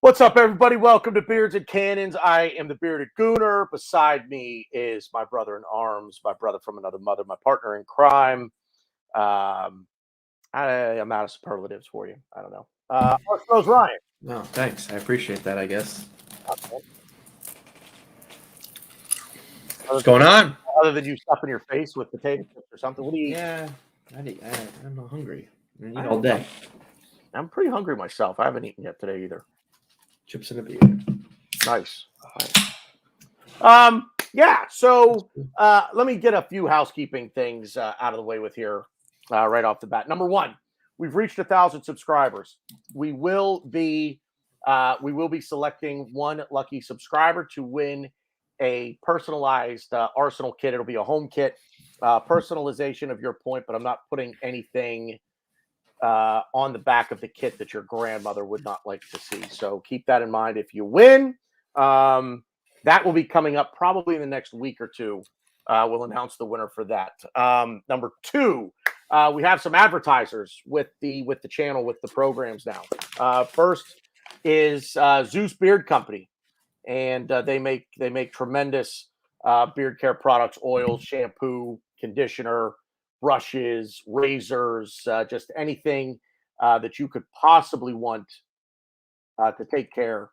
What's up, everybody? Welcome to Beards and Cannons. I am the Bearded Gooner. Beside me is my brother in arms, my brother from another mother, my partner in crime. I'm out of superlatives for you. I don't know. How's Ryan? No, thanks. I appreciate that, I guess. What's going on? Other than you stuffing your face with potato chips or something, what do you eat? Yeah, I'm not hungry. I eat all day. I'm pretty hungry myself. I haven't eaten yet today either. Chips and a beer. Nice. Yeah, so let me get a few housekeeping things out of the way with here right off the bat. Number one, we've reached 1,000 subscribers. We will be selecting one lucky subscriber to win a personalized Arsenal kit. It'll be a home kit, personalization of your point, but I'm not putting anything on the back of the kit that your grandmother would not like to see. So keep that in mind if you win. That will be coming up probably in the next week or two. We'll announce the winner for that. Number two, we have some advertisers with the channel, with the programs now. First is Zeus Beard Company, and they make tremendous beard care products, oils, shampoo, conditioner, brushes, razors, just anything that you could possibly want to take care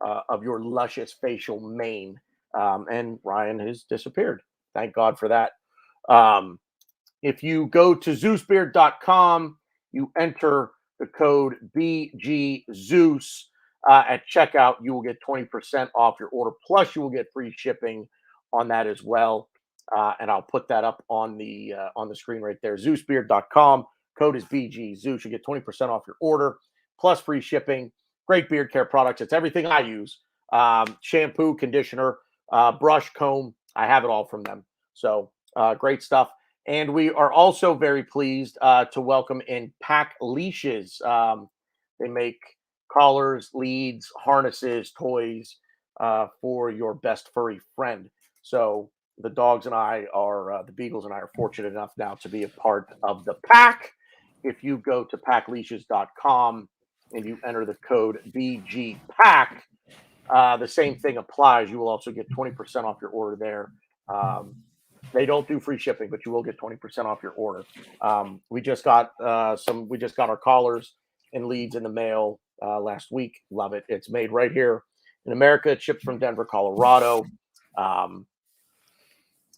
of your luscious facial mane. And Ryan has disappeared. Thank God for that. If you go to ZeusBeard.com, you enter the code BGZeus at checkout, you will get 20% off your order. Plus, you will get free shipping on that as well. And I'll put that up on the screen right there. ZeusBeard.com. Code is BGZeus. You get 20% off your order, plus free shipping. Great beard care products. It's everything I use. Shampoo, conditioner, brush, comb. I have it all from them. So great stuff. And we are also very pleased to welcome in Pack Leashes. They make collars, leads, harnesses, toys for your best furry friend. So the dogs and I are, the Beagles and I are fortunate enough now to be a part of the pack. If you go to packleashes.com and you enter the code BGPACK, the same thing applies. You will also get 20% off your order there. They don't do free shipping, but you will get 20% off your order. We just got our collars and leads in the mail last week. Love it. It's made right here in America. It ships from Denver, Colorado.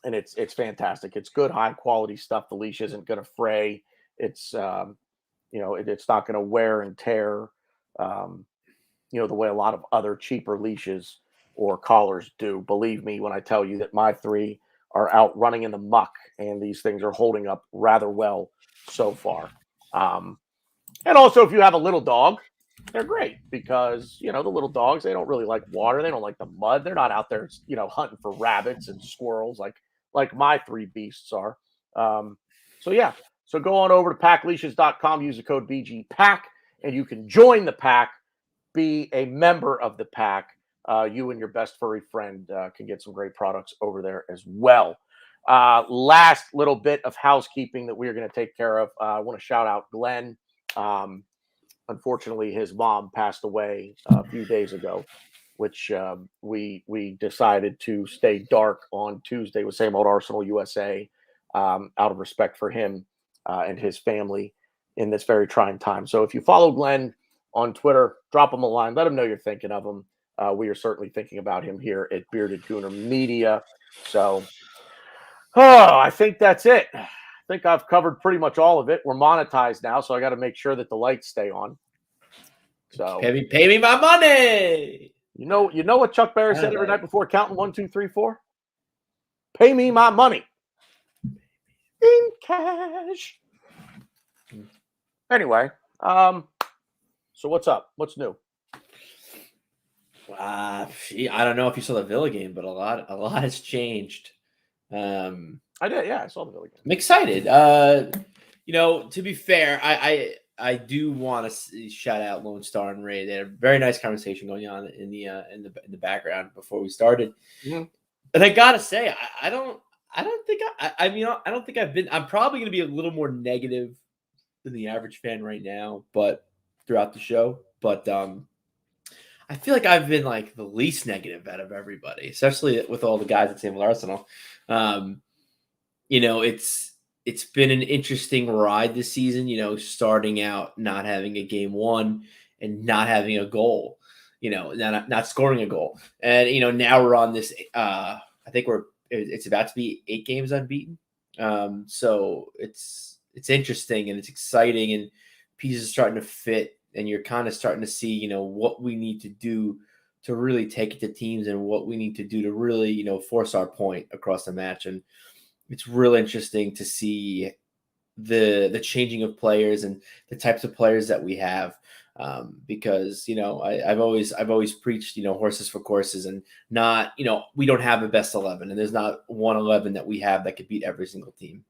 And it's fantastic. It's good, high quality stuff. The leash isn't going to fray. It's it's not going to wear and tear, the way a lot of other cheaper leashes or collars do. Believe me when I tell you that my three are out running in the muck, and these things are holding up rather well so far. And also, if you have a little dog, they're great because, the little dogs, they don't really like water. They don't like the mud. They're not out there, hunting for rabbits and squirrels like my three beasts are. So go on over to packleashes.com, use the code BGPACK, and you can join the pack, be a member of the pack. You and your best furry friend can get some great products over there as well. Last little bit of housekeeping that we're going to take care of. I want to shout out Glenn. Unfortunately, his mom passed away a few days ago, which we decided to stay dark on Tuesday with Same Old Arsenal USA out of respect for him and his family in this very trying time. So if you follow Glenn on Twitter, drop him a line. Let him know you're thinking of him. We are certainly thinking about him here at Bearded Gooner Media. So, I think that's it. I think I've covered pretty much all of it. We're monetized now, so I got to make sure that the lights stay on. So pay me my money. You know what Chuck Berry said every night before counting 1, 2, 3, 4? Pay me my money in cash. Anyway, so what's up? What's new? I don't know if you saw the Villa game, but a lot has changed. I did, yeah. I saw the Villa game. I'm excited. To be fair, I I do want to shout out Lone Star and Ray. They had a very nice conversation going on in the background before we started. Mhm. And I gotta say, I don't think I mean I don't think I've been. I'm probably going to be a little more negative than the average fan right now, but throughout the show, but I feel like I've been like the least negative out of everybody, especially with all the guys at Samuel Arsenal. It's been an interesting ride this season, starting out not having a game one and not having a goal, not scoring a goal. And, now we're on this, I think it's about to be 8 games unbeaten. So it's interesting and it's exciting and pieces are starting to fit and you're kind of starting to see, what we need to do to really take it to teams and what we need to do to really, force our point across the match. And it's real interesting to see the changing of players and the types of players that we have. Because I've always preached horses for courses and not we don't have a best 11 and there's not one 11 that we have that could beat every single team.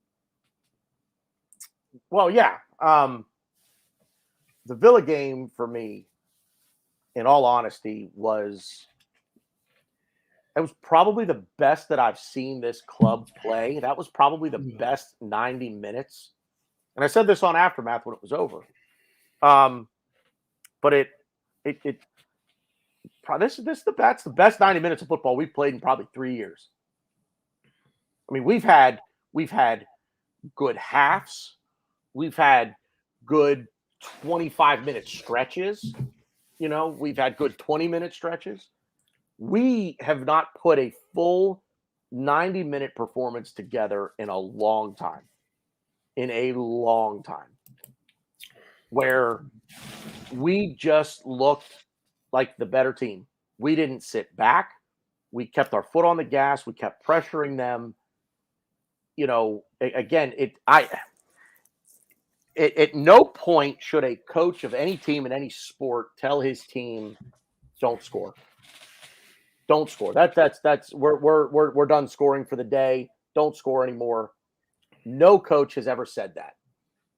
Well, yeah. The Villa game for me, in all honesty, was probably the best that I've seen this club play. That was probably the best 90 minutes. And I said this on Aftermath when it was over. But that's the best 90 minutes of football we've played in probably 3 years. I mean, we've had good halves. We've had good 25-minute stretches. We've had good 20-minute stretches. We have not put a full 90-minute performance together in a long time. Where we just looked like the better team. We didn't sit back. We kept our foot on the gas. We kept pressuring them. Again, at no point should a coach of any team in any sport tell his team, "Don't score. Don't score." That's we're done scoring for the day. Don't score anymore. No coach has ever said that.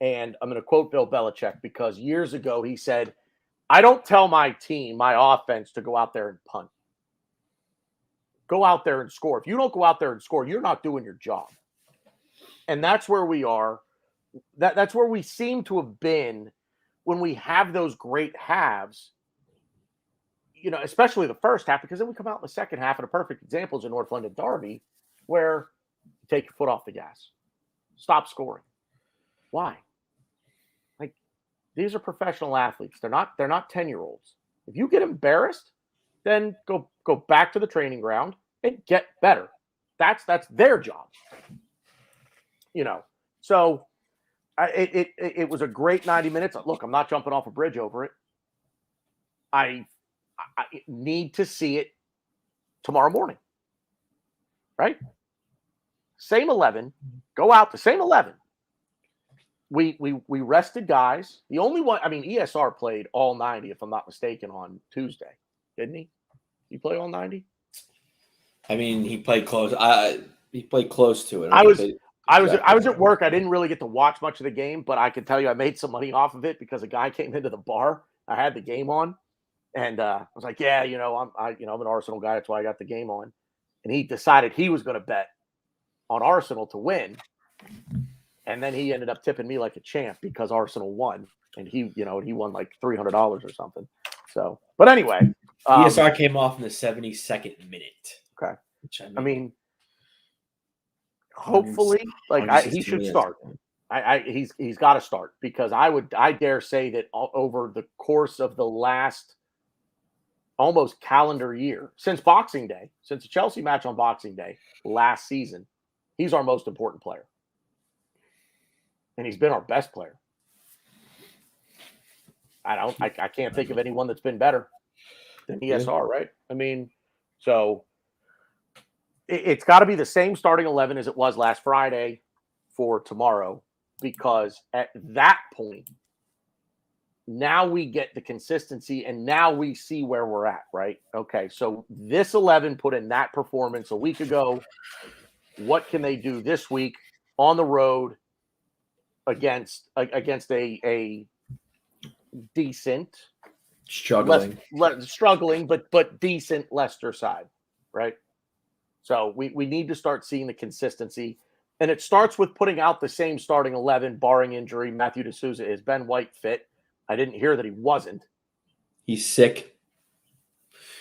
And I'm going to quote Bill Belichick because years ago he said, "I don't tell my team, my offense, to go out there and punt. Go out there and score. If you don't go out there and score, you're not doing your job." And that's where we are. That's where we seem to have been when we have those great halves, especially the first half, because then we come out in the second half, and a perfect example is in North London Derby, where you take your foot off the gas. Stop scoring. Why? Like, these are professional athletes. They're not 10-year-olds. If you get embarrassed, then go back to the training ground and get better. That's their job. So it was a great 90 minutes. Look, I'm not jumping off a bridge over it. I need to see it tomorrow morning. Right? Same 11. Go out the same 11. We rested guys. The only one, ESR played all 90, if I'm not mistaken, on Tuesday, didn't he? He play all 90? I mean, he played close. He played close to it. I was at work. I didn't really get to watch much of the game, but I can tell you I made some money off of it because a guy came into the bar. I had the game on, and I was like, "Yeah, I'm an Arsenal guy. That's why I got the game on." And he decided he was going to bet on Arsenal to win, and then he ended up tipping me like a champ because Arsenal won, and he won like $300 or something. So, but anyway, ESR came off in the 72nd minute. Okay, which I mean hopefully, he should start. He's got to start because I dare say that over the course of the last almost calendar year, since Boxing Day, since the Chelsea match on Boxing Day last season, he's our most important player. And he's been our best player. I can't think of anyone that's been better than ESR, right? I mean, so it's got to be the same starting 11 as it was last Friday for tomorrow, because at that point, now we get the consistency and now we see where we're at, right? Okay, so this 11 put in that performance a week ago. What can they do this week on the road against a decent, Struggling. struggling, but decent Leicester side, right? So we need to start seeing the consistency. And it starts with putting out the same starting 11, barring injury. Matthew D'Souza. Is Ben White fit? I didn't hear that he wasn't. He's sick.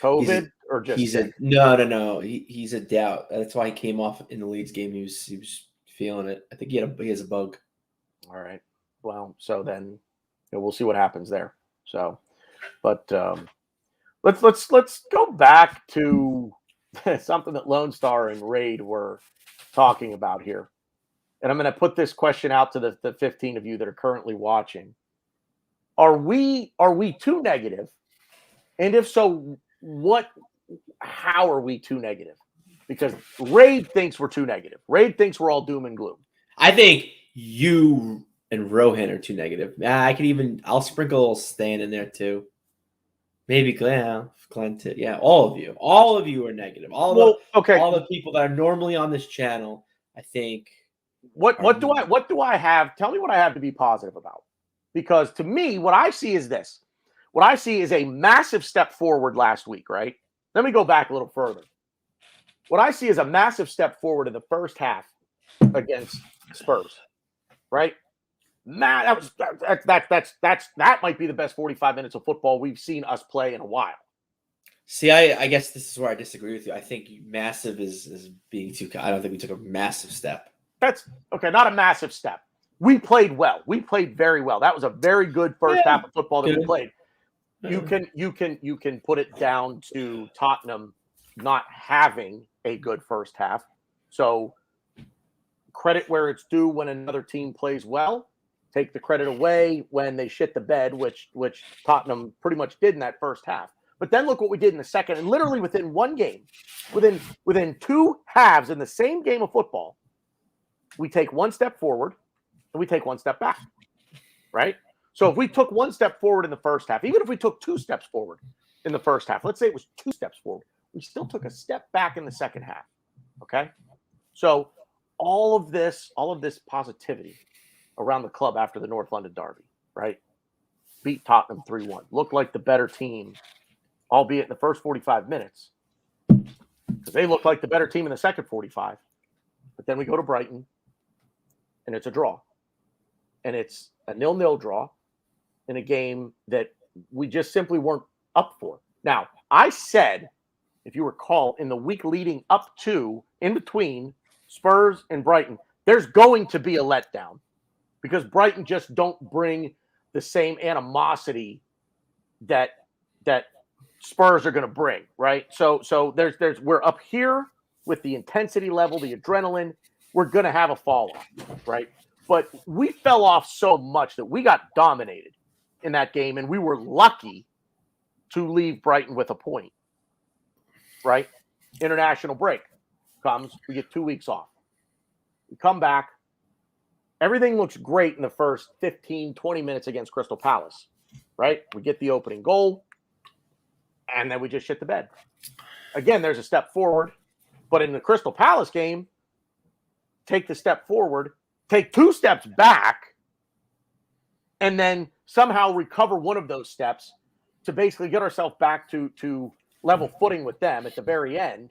COVID or just sick? No. He's a doubt. That's why he came off in the Leeds game. He was feeling it. I think he has a bug. All right. Well, so then we'll see what happens there. So, but let's go back to something that Lone Star and Raid were talking about here. And I'm going to put this question out to the 15 of you that are currently watching. Are we too negative? And if so, how are we too negative? Because Raid thinks we're too negative. Raid thinks we're all doom and gloom. I think you and Rohan are too negative. I'll sprinkle a little Stan in there too. Maybe Glenn too. Yeah, all of you are negative. All the people that are normally on this channel, I think. What do I have? Tell me what I have to be positive about. Because to me, what I see is this. What I see is a massive step forward last week, right? Let me go back a little further. What I see is a massive step forward in the first half against Spurs, right? That might be the best 45 minutes of football we've seen us play in a while. See, I guess this is where I disagree with you. I think massive is being too. I don't think we took a massive step. That's okay. Not a massive step. We played well. We played very well. That was a very good first half of football that we played. You can put it down to Tottenham not having a good first half. So credit where it's due when another team plays well. Take the credit away when they shit the bed, which Tottenham pretty much did in that first half. But then look what we did in the second, and literally within one game, within two halves in the same game of football, we take one step forward and we take one step back, right? So if we took one step forward in the first half, even if we took two steps forward in the first half, let's say it was two steps forward, we still took a step back in the second half, okay? So all of this positivity around the club after the North London derby, right? Beat Tottenham 3-1. Looked like the better team, albeit in the first 45 minutes, because they looked like the better team in the second 45. But then we go to Brighton, and it's a draw. And it's a 0-0 draw in a game that we just simply weren't up for. Now, I said, if you recall, in the week leading up to, in between Spurs and Brighton, there's going to be a letdown because Brighton just don't bring the same animosity that Spurs are going to bring, right? So there's we're up here with the intensity level, the adrenaline. We're going to have a fall off, right? But we fell off so much that we got dominated in that game, and we were lucky to leave Brighton with a point, right? International break comes, we get 2 weeks off. We come back. Everything looks great in the first 15, 20 minutes against Crystal Palace, right? We get the opening goal, and then we just shit the bed. Again, there's a step forward, but in the Crystal Palace game, take the step forward, take 2 steps back, and then somehow recover one of those steps to basically get ourselves back to level footing with them at the very end.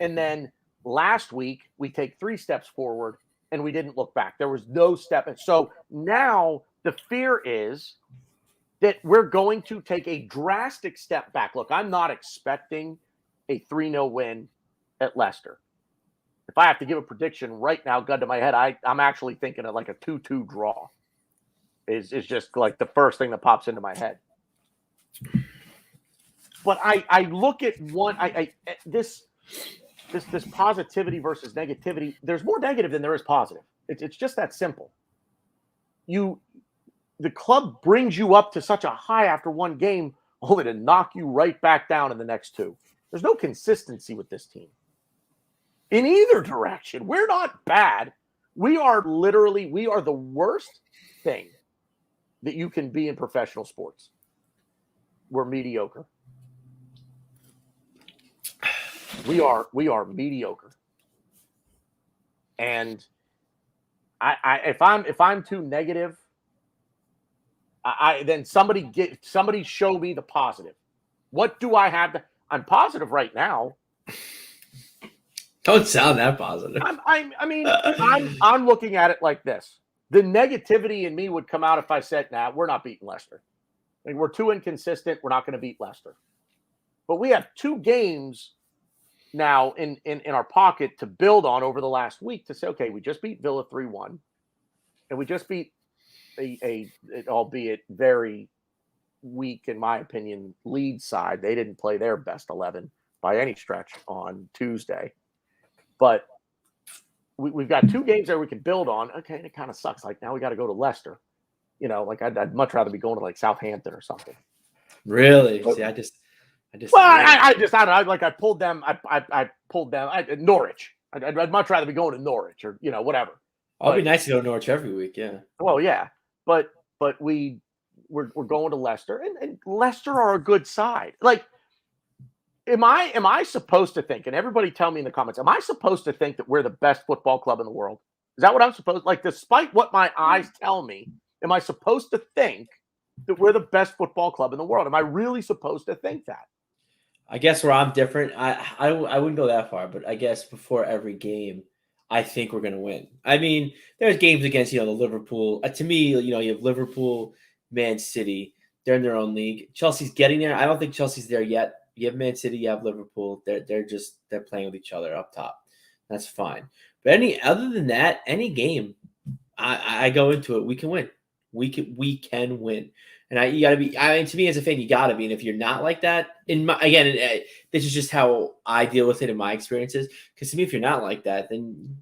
And then last week, we take 3 steps forward, and we didn't look back. There was no step. And so now the fear is that we're going to take a drastic step back. Look, I'm not expecting a 3-0 win at Leicester. If I have to give a prediction right now, gun to my head, I'm actually thinking of like a 2-2 draw. Is just like the first thing that pops into my head. But I look at this positivity versus negativity. There's more negative than there is positive. It's just that simple. The club brings you up to such a high after one game, only to knock you right back down in the next 2. There's no consistency with this team. In either direction. We're not bad. We are the worst thing that you can be in professional sports. We're mediocre. We are mediocre. And if I'm too negative, then somebody show me the positive. What do I have? I'm positive right now. Don't sound that positive. I'm looking at it like this. The negativity in me would come out if I said, "Nah, we're not beating Leicester. I mean, we're too inconsistent. We're not going to beat Leicester." But we have 2 games now in our pocket to build on over the last week to say, okay, we just beat Villa 3-1, and we just beat a albeit very weak, in my opinion, Leeds side. They didn't play their best 11 by any stretch on Tuesday. But we've got 2 games there we can build on. Okay, and it kind of sucks. Like, now we got to go to Leicester. Like I'd much rather be going to like Southampton or something. Really? But, see, I just. Well, I don't know. Like I pulled them. I pulled them. Norwich. I'd much rather be going to Norwich or whatever. It'd be nice to go to Norwich every week. Yeah. Well, yeah, but we're going to Leicester, and Leicester are a good side. Like, am I supposed to think? And everybody tell me in the comments. Am I supposed to think that we're the best football club in the world? Is that what I'm supposed? Like, despite what my eyes tell me, am I supposed to think that we're the best football club in the world? Am I really supposed to think that? I guess where I'm different, I wouldn't go that far, but I guess before every game, I think we're going to win. I mean, there's games against, the Liverpool. To me, you have Liverpool, Man City. They're in their own league. Chelsea's getting there. I don't think Chelsea's there yet. You have Man City, you have Liverpool. They're playing with each other up top. That's fine. But other than that, any game, I go into it, we can win. We can win. And you got to be. To me as a fan, you got to be. And if you're not like that, this is just how I deal with it in my experiences. Because to me, if you're not like that, then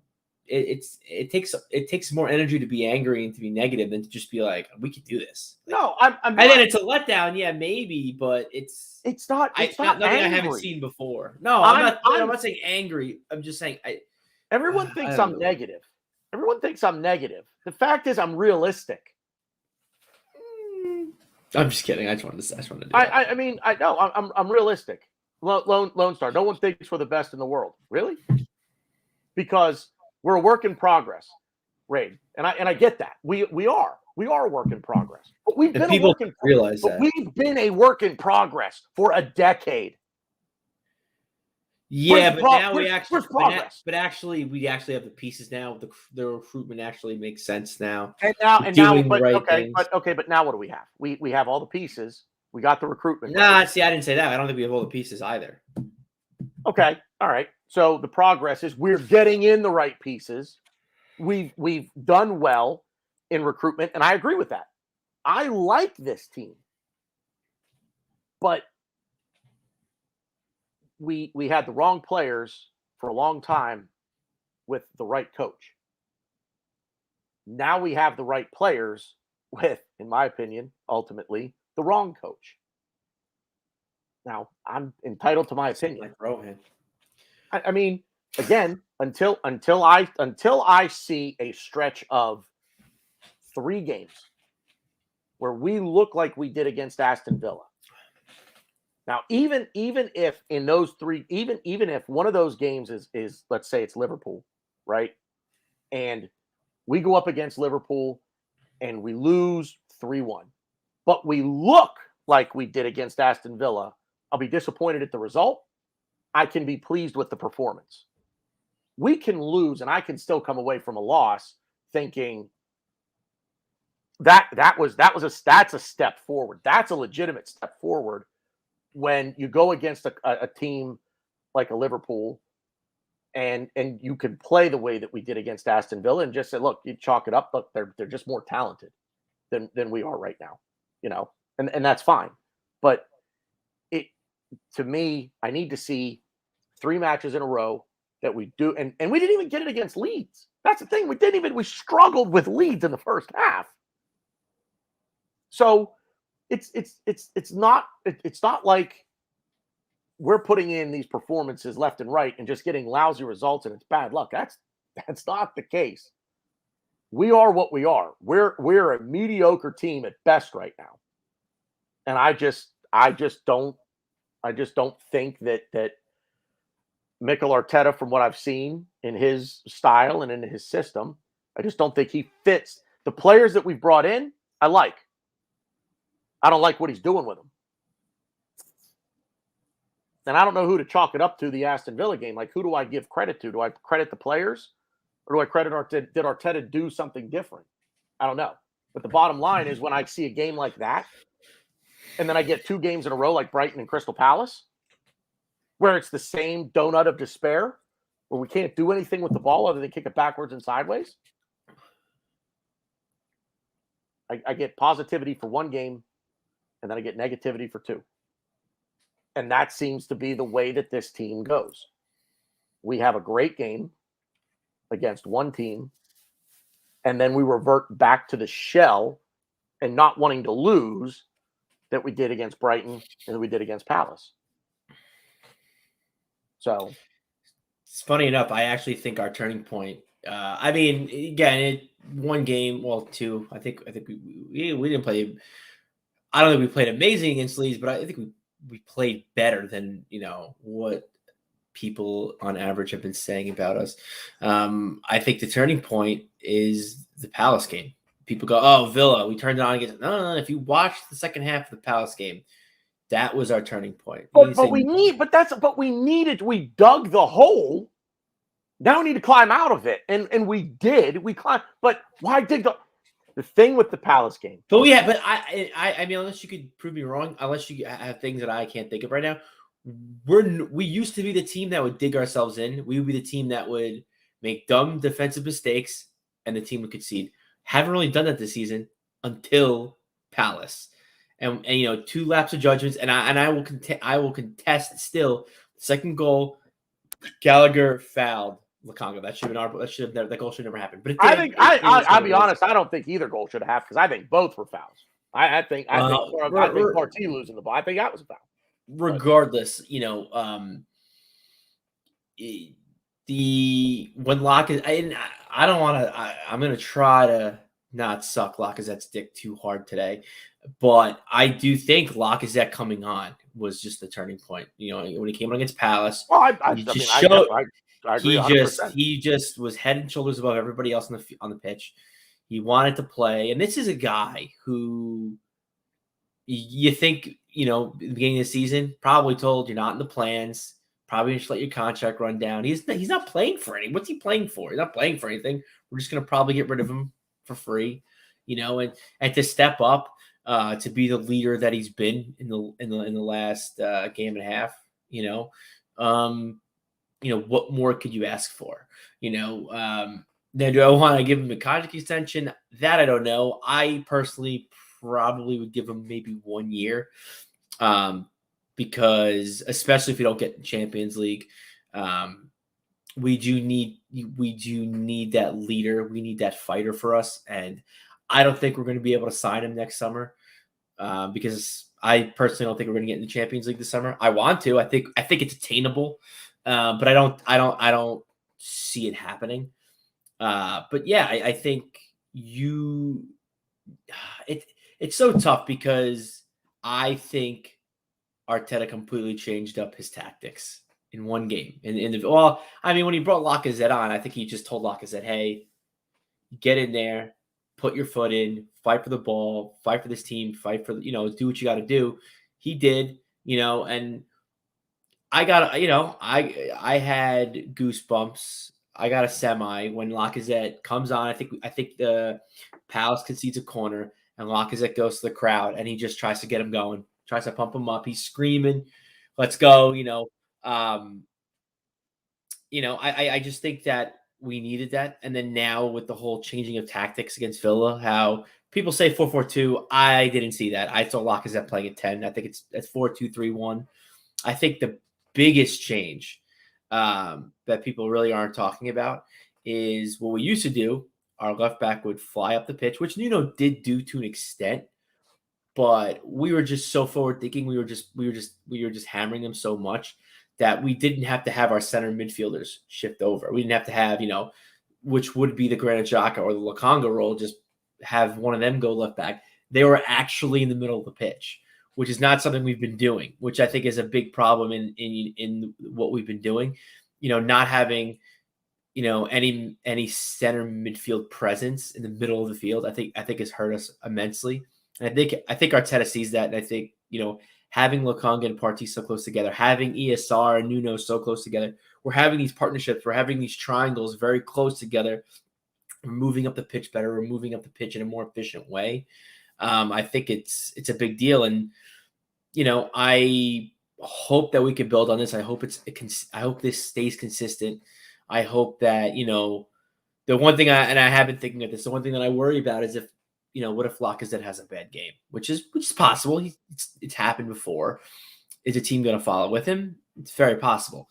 it takes more energy to be angry and to be negative than to just be like, we can do this. No, I'm and then it's a letdown, yeah, maybe, but it's not nothing I haven't seen before. No, I'm not saying angry. I'm just saying everyone thinks I'm negative. Everyone thinks I'm negative. The fact is, I'm realistic. I'm just kidding. I just wanted to do that. I mean, I know I'm realistic. Lone Star. No one thinks we're the best in the world. Really? Because we're a work in progress, Ray. And I get that. We are a work in progress. But we've been we've been a work in progress for a decade. Yeah, but now we actually have the pieces now. The recruitment actually makes sense now. But now what do we have? We have all the pieces. We got the recruitment. See, I didn't say that. I don't think we have all the pieces either. Okay, all right. So the progress is we're getting in the right pieces. We've done well in recruitment, and I agree with that. I like this team, but we had the wrong players for a long time with the right coach. Now we have the right players with, in my opinion, ultimately the wrong coach. Now I'm entitled to my opinion. I mean, again, until I see a stretch of 3 games where we look like we did against Aston Villa. Now, even if in those 3, even if one of those games is let's say it's Liverpool, right? And we go up against Liverpool and we lose 3-1, but we look like we did against Aston Villa, I'll be disappointed at the result. I can be pleased with the performance. We can lose, and I can still come away from a loss thinking that's a step forward. That's a legitimate step forward. When you go against a team like a Liverpool and you can play the way that we did against Aston Villa and just say, look, you chalk it up. Look, they're just more talented than we are right now, and that's fine. But to me, I need to see 3 matches in a row that we do. And we didn't even get it against Leeds. That's the thing. We struggled with Leeds in the first half. So it's not like we're putting in these performances left and right and just getting lousy results and it's bad luck. That's not the case. We are what we are. We're a mediocre team at best right now. And I just don't think that Mikel Arteta, from what I've seen in his style and in his system, I just don't think he fits the players that we've brought in. I like. I don't like what he's doing with them. And I don't know who to chalk it up to the Aston Villa game. Like, who do I give credit to? Do I credit the players? Or do I credit Arteta? Did Arteta do something different? I don't know. But the bottom line is when I see a game like that, and then I get 2 games in a row like Brighton and Crystal Palace, where it's the same donut of despair, where we can't do anything with the ball other than kick it backwards and sideways. I get positivity for 1 game, and then I get negativity for 2. And that seems to be the way that this team goes. We have a great game against one team, and then we revert back to the shell and not wanting to lose that we did against Brighton and that we did against Palace. So it's funny enough. I actually think our turning point. I mean, again, 1 game, well, 2. I think we didn't play. I don't think we played amazing against Leeds, but I think we played better than what people on average have been saying about us. I think the turning point is the Palace game. People go, "Oh, Villa, we turned it on against." No. If you watch the second half of the Palace game, that was our turning point. we needed. We dug the hole. Now we need to climb out of it, and we did. We climbed, but why dig the thing with the Palace game? But yeah, but I mean, unless you could prove me wrong, unless you have things that I can't think of right now, we used to be the team that would dig ourselves in. We would be the team that would make dumb defensive mistakes, and the team would concede. Haven't really done that this season until Palace, and 2 laps of judgments, and I will contest still. Second goal, Gallagher fouled Lukonga. That goal should never happen. But I'll be honest. I don't think either goal should have happened because I think both were fouls. I think Partey losing the ball. I think that was a foul. Regardless, when Locke is, I don't want to. I'm going to try to not suck Lacazette's dick too hard today, but I do think Lacazette coming on was just the turning point. When he came on against Palace, he just was head and shoulders above everybody else on the pitch. He wanted to play, and this is a guy who you think, at the beginning of the season, probably told you're not in the plans, probably just let your contract run down. He's not playing for anything. What's he playing for? He's not playing for anything. We're just going to probably get rid of him for free, and to step up, to be the leader that he's been in the last game and a half, what more could you ask for? Now, do I want to give him a contract extension? That I don't know. I personally probably would give him maybe 1 year, because especially if we don't get Champions League, we do need that leader. We need that fighter for us, and I don't think we're going to be able to sign him next summer, because I personally don't think we're going to get in the Champions League this summer. I want to. I think it's attainable, but I don't see it happening. But yeah, I think it's so tough because I think Arteta completely changed up his tactics in 1 game. When he brought Lacazette on, I think he just told Lacazette, "Hey, get in there, put your foot in, fight for the ball, fight for this team, fight for do what you got to do." He did, and I got I had goosebumps. I got a semi when Lacazette comes on. I think the Palace concedes a corner, and Lacazette goes to the crowd, and he just tries to get him going, tries to pump him up. He's screaming, "Let's go!" I just think that we needed that. And then now with the whole changing of tactics against Villa, how people say 4-4-2, I didn't see that. I saw Lacazette playing at 10. I think it's 4-2-3-1. I think the biggest change that people really aren't talking about is what we used to do. Our left back would fly up the pitch, which Nuno did do to an extent, but we were just so forward thinking. We were just hammering them so much that we didn't have to have our center midfielders shift over. We didn't have to have, which would be the Granit Xhaka or the Lukonga role, just have one of them go left back. They were actually in the middle of the pitch, which is not something we've been doing, which I think is a big problem in what we've been doing. Not having, any center midfield presence in the middle of the field, I think has hurt us immensely. And I think Arteta sees that, and I think having Lokonga and Partey so close together, having ESR and Nuno so close together, we're having these partnerships, we're having these triangles very close together. We're moving up the pitch better, we're moving up the pitch in a more efficient way. I think it's a big deal, and I hope that we can build on this. I hope I hope this stays consistent. I hope that the one thing I have been thinking of this. The one thing that I worry about is if what if Lacazette has a bad game, which is possible. It's happened before. Is a team going to follow with him? It's very possible.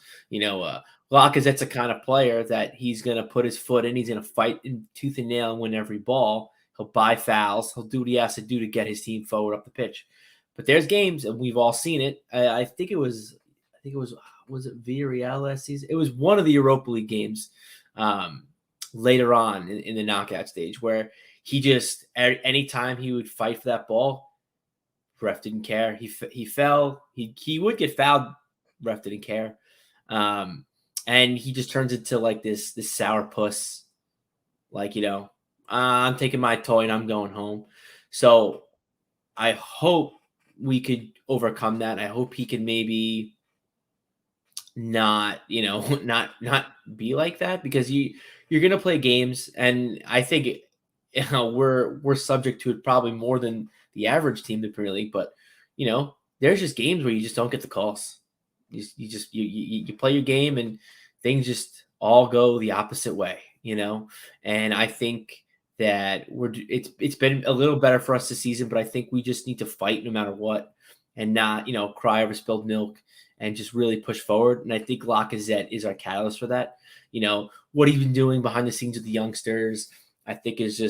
Lacazette's a kind of player that he's going to put his foot in. He's going to fight in tooth and nail and win every ball. He'll buy fouls. He'll do what he has to do to get his team forward up the pitch. But there's games, and we've all seen it. I think it was it Villarreal last season? It was one of the Europa League games later on in the knockout stage where he just, anytime he would fight for that ball, ref didn't care. He fell. He would get fouled. Ref didn't care. And he just turns into like this sourpuss. Like, I'm taking my toy and I'm going home. So I hope we could overcome that. I hope he can maybe not be like that, because you're going to play games. And I think we're subject to it probably more than the average team in the Premier League, but there's just games where you just don't get the calls. You play your game and things just all go the opposite way, and I think that it's been a little better for us this season, but I think we just need to fight no matter what and not, cry over spilled milk and just really push forward. And I think Lacazette is our catalyst for that. What he's been doing behind the scenes with the youngsters, I think it's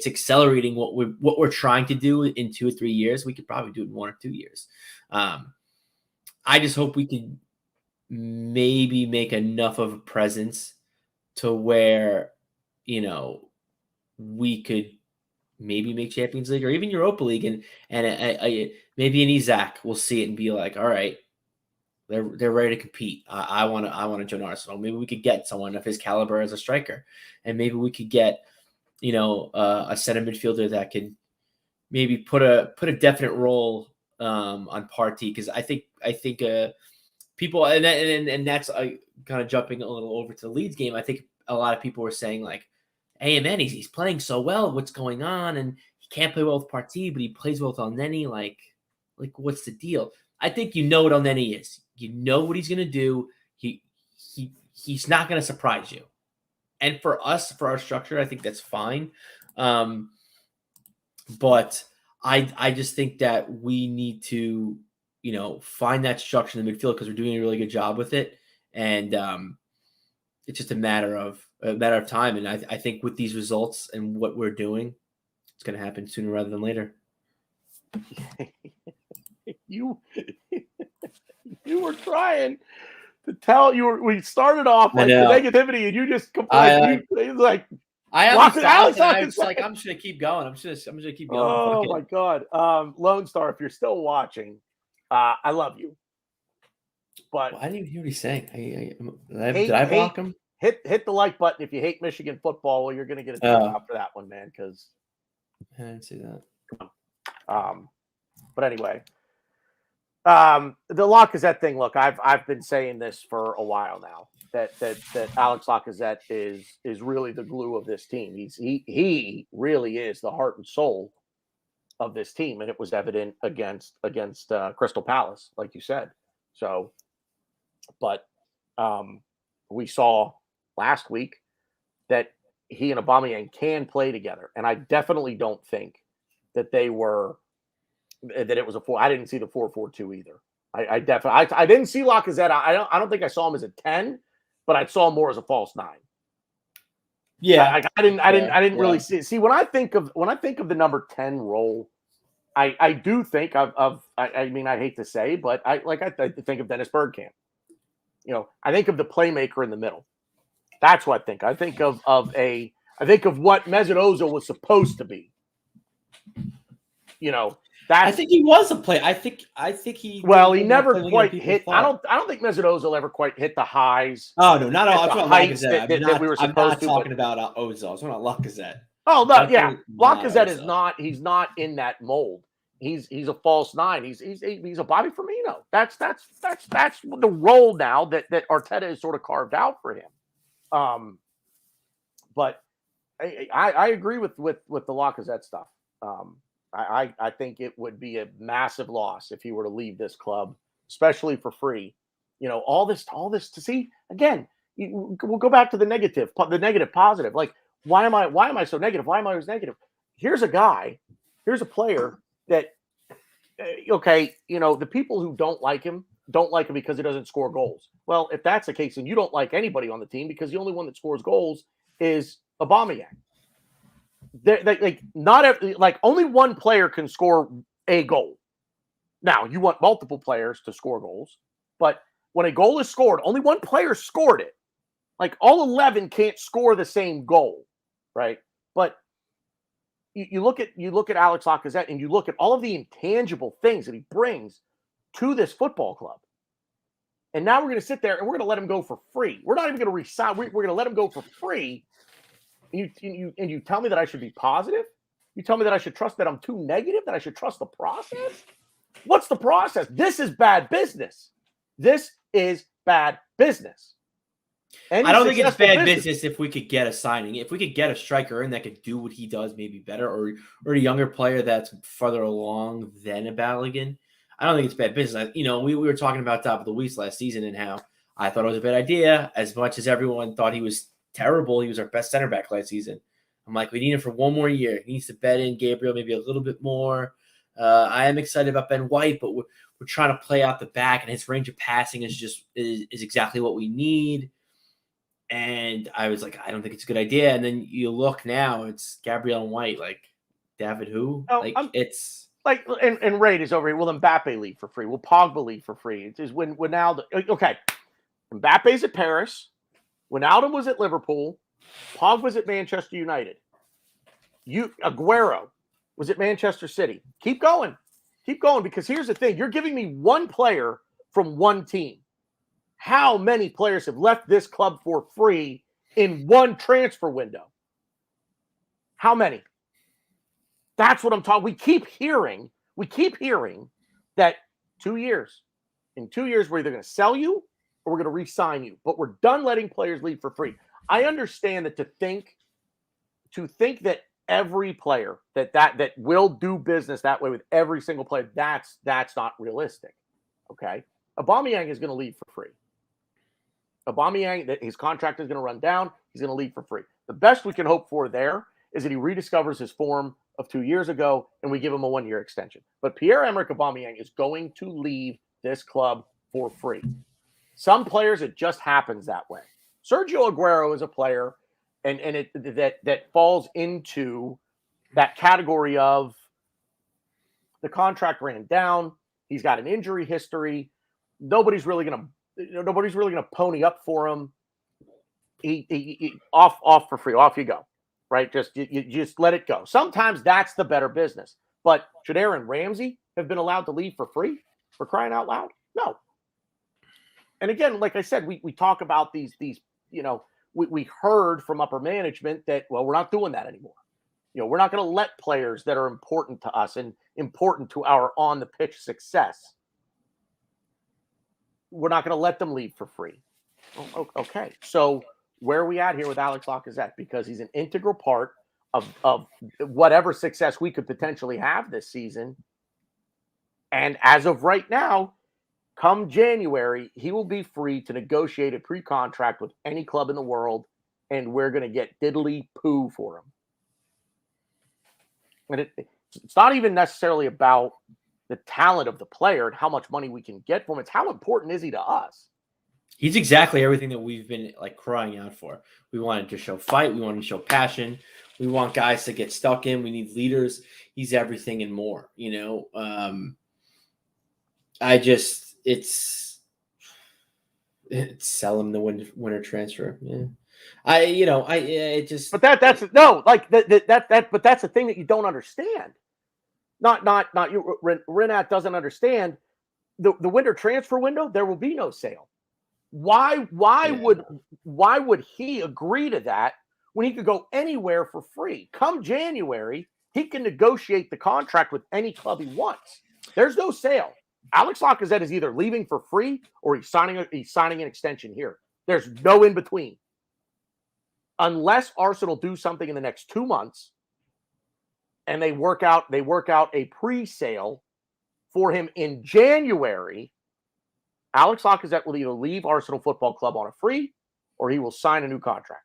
accelerating what we're trying to do in 2 or 3 years. We could probably do it in 1 or 2 years. I just hope we could maybe make enough of a presence to where, we could maybe make Champions League or even Europa League, and maybe an Isaac will see it and be like, all right, they're ready to compete. I want to join Arsenal. Maybe we could get someone of his caliber as a striker, and maybe we could get a center midfielder that could maybe put a definite role on Partey, because I think people, and that's kind of jumping a little over to the Leeds game. I think a lot of people were saying like, hey, man, he's playing so well. What's going on? And he can't play well with Partey, but he plays well with Elneny. Like what's the deal? I think what Elneny is. You know what he's going to do. He's not going to surprise you. And for us, for our structure, I think that's fine. But I just think that we need to, find that structure in the midfield, because we're doing a really good job with it. And it's just a matter of time. And I think with these results and what we're doing, it's going to happen sooner rather than later. You were trying to tell we started off like the negativity, and you just complained. I was like, I'm just gonna keep going. I'm just gonna keep going. Oh my God, Lone Star, if you're still watching, I love you. But I didn't even hear what he's saying. Did I block him? Hit the like button if you hate Michigan football. Well, you're gonna get a job for that one, man. Because I didn't see that. Come on. But anyway. The Lacazette thing. Look, I've been saying this for a while now that Alex Lacazette is really the glue of this team. He really is the heart and soul of this team, and it was evident against Crystal Palace, like you said. So, but we saw last week that he and Aubameyang can play together, and I definitely don't think that it was a 4. I didn't see the 4-4-2 either. I definitely I didn't see Lacazette. I don't think I saw him as a 10, but I saw him more as a false 9. Yeah, I didn't really see. When I think of the number 10 role, I do think of I mean, I hate to say, but I think of Dennis Bergkamp. I think of the playmaker in the middle. That's what I think. I think of what Mesut Ozil was supposed to be. I think he was a play. I think he. Well, he never quite hit. I don't think Mesut Ozil ever quite hit the highs. Oh no, not all. I'm not talking about Ozil. I was talking about Lacazette. Oh no, yeah, Definitely not Lacazette is ISO. not. He's not in that mold. He's a false nine. He's a Bobby Firmino. That's the role now that Arteta has sort of carved out for him. But I agree with the Lacazette stuff. I think it would be a massive loss if he were to leave this club, especially for free. All this to see again. We'll go back to the negative positive. Like, why am I so negative? Why am I always negative? Here's a player that okay, the people who don't like him because he doesn't score goals. Well, if that's the case, then you don't like anybody on the team because the only one that scores goals is Aubameyang. Like only one player can score a goal. Now you want multiple players to score goals, but when a goal is scored, only one player scored it. Like all 11 can't score the same goal, right? But you look at Alex Lacazette and you look at all of the intangible things that he brings to this football club. And now we're going to sit there and we're going to let him go for free. We're not even going to resign. We're going to let him go for free. And you tell me that I should be positive? You tell me that I should trust that I'm too negative, that I should trust the process? What's the process? This is bad business. This is bad business. I don't think it's bad business if we could get a signing. If we could get a striker in that could do what he does maybe better, or a younger player that's further along than a Balogun, I don't think it's bad business. We were talking about Top of the Week last season and how I thought it was a bad idea. As much as everyone thought he was terrible, he was our best center back last season. I'm like, we need him for one more year. He needs to bet in Gabriel maybe a little bit more. I am excited about Ben White, but we're trying to play out the back, and his range of passing is exactly what we need. And I was like, I don't think it's a good idea. And then you look now, it's Gabriel and White. Like, David who? Oh, it's like, and Raid is over here. Will Mbappe leave for free? Will Pogba leave for free? It is when now okay, Mbappe's at Paris. Wijnaldum was at Liverpool. Pogba's at Manchester United. Aguero was at Manchester City. Keep going, because here's the thing: you're giving me one player from one team. How many players have left this club for free in one transfer window? How many? That's what I'm talking. We keep hearing that 2 years. In 2 years, we're either going to sell you or we're going to re-sign you. But we're done letting players leave for free. I understand that to think that every player that will do business that way with every single player, that's not realistic. Okay. Aubameyang is going to leave for free. Aubameyang, that his contract is going to run down. He's going to leave for free. The best we can hope for there is that he rediscovers his form of 2 years ago and we give him a 1-year extension. But Pierre-Emerick Aubameyang is going to leave this club for free. Some players, it just happens that way. Sergio Aguero is a player and that falls into that category of the contract ran down. He's got an injury history. Nobody's really going to pony up for him. He off for free. Off you go, right? You just let it go. Sometimes that's the better business. But should Aaron Ramsey have been allowed to leave for free, for crying out loud? No. And again, like I said, we talk about these we heard from upper management that, well, we're not doing that anymore. We're not going to let players that are important to us and important to our on the pitch success. We're not going to let them leave for free. Okay. So where are we at here with Alex Lacazette? Because he's an integral part of whatever success we could potentially have this season. And as of right now, come January, he will be free to negotiate a pre-contract with any club in the world, and we're going to get diddly poo for him. And it's not even necessarily about the talent of the player and how much money we can get from him. It's how important is he to us? He's exactly everything that we've been crying out for. We wanted to show fight. We wanted to show passion. We want guys to get stuck in. We need leaders. He's everything and more. It's sell him the winter transfer. Yeah. But that's no, like that. But that's the thing that you don't understand. Not you. Renat doesn't understand the winter transfer window. There will be no sale. Why would he agree to that when he could go anywhere for free. Come January, he can negotiate the contract with any club he wants. There's no sale. Alex Lacazette is either leaving for free or he's signing an extension here. There's no in between. Unless Arsenal do something in the next 2 months and they work out a pre-sale for him in January, Alex Lacazette will either leave Arsenal Football Club on a free or he will sign a new contract.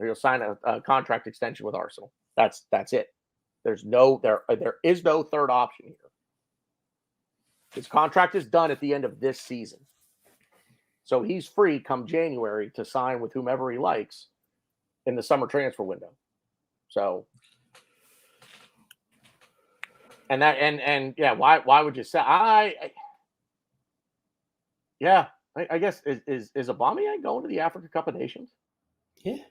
Or he'll sign a contract extension with Arsenal. That's it. There is no third option here. His contract is done at the end of this season. So he's free come January to sign with whomever he likes in the summer transfer window. So, and yeah, why would you say I guess is Aubameyang going to the Africa Cup of Nations? Yeah,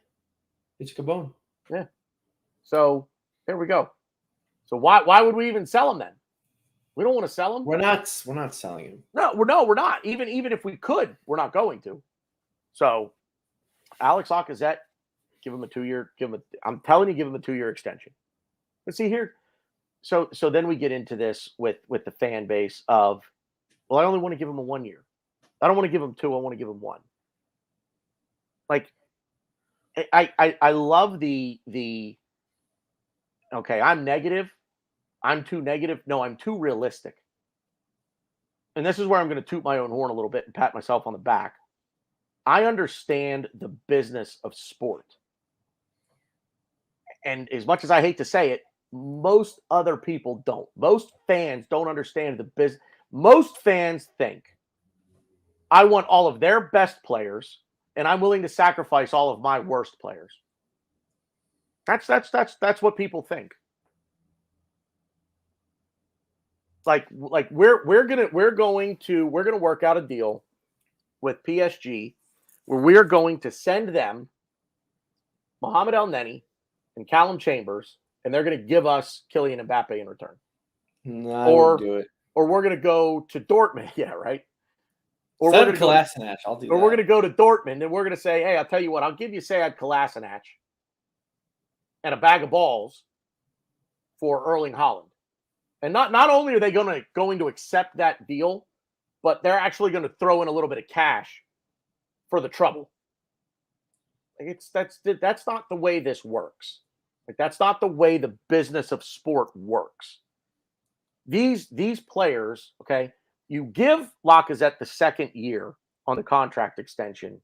it's Gabon. Yeah. So there we go. So why would we even sell him then? We don't want to sell him. We're not selling him. No, we're not. Even if we could, we're not going to. So Alex Lacazette, give him a 2-year. I'm telling you, give him a 2-year extension. But see here, so then we get into this with the fan base of, well, I only want to give him a 1 year. I don't want to give him 2. I want to give him 1. Like, I love the okay, I'm negative. I'm too negative. No, I'm too realistic. And this is where I'm going to toot my own horn a little bit and pat myself on the back. I understand the business of sport. And as much as I hate to say it, most other people don't. Most fans don't understand the business. Most fans think, I want all of their best players, and I'm willing to sacrifice all of my worst players. That's what people think. Like we're gonna work out a deal with PSG where we are going to send them Mohamed El Neni and Callum Chambers, and they're going to give us Kylian Mbappe in return. No, I wouldn't do it. Or we're going to go to Dortmund, yeah, right. Or we're going to Kolasinac. I'll do that. Or we're going to go to Dortmund, and we're going to say, hey, I'll tell you what, I'll give you Sead Kolasinac and a bag of balls for Erling Haaland. And not only are they going to accept that deal, but they're actually going to throw in a little bit of cash for the trouble. Like that's not the way this works. Like that's not the way the business of sport works. These players, okay, you give Lacazette the second year on the contract extension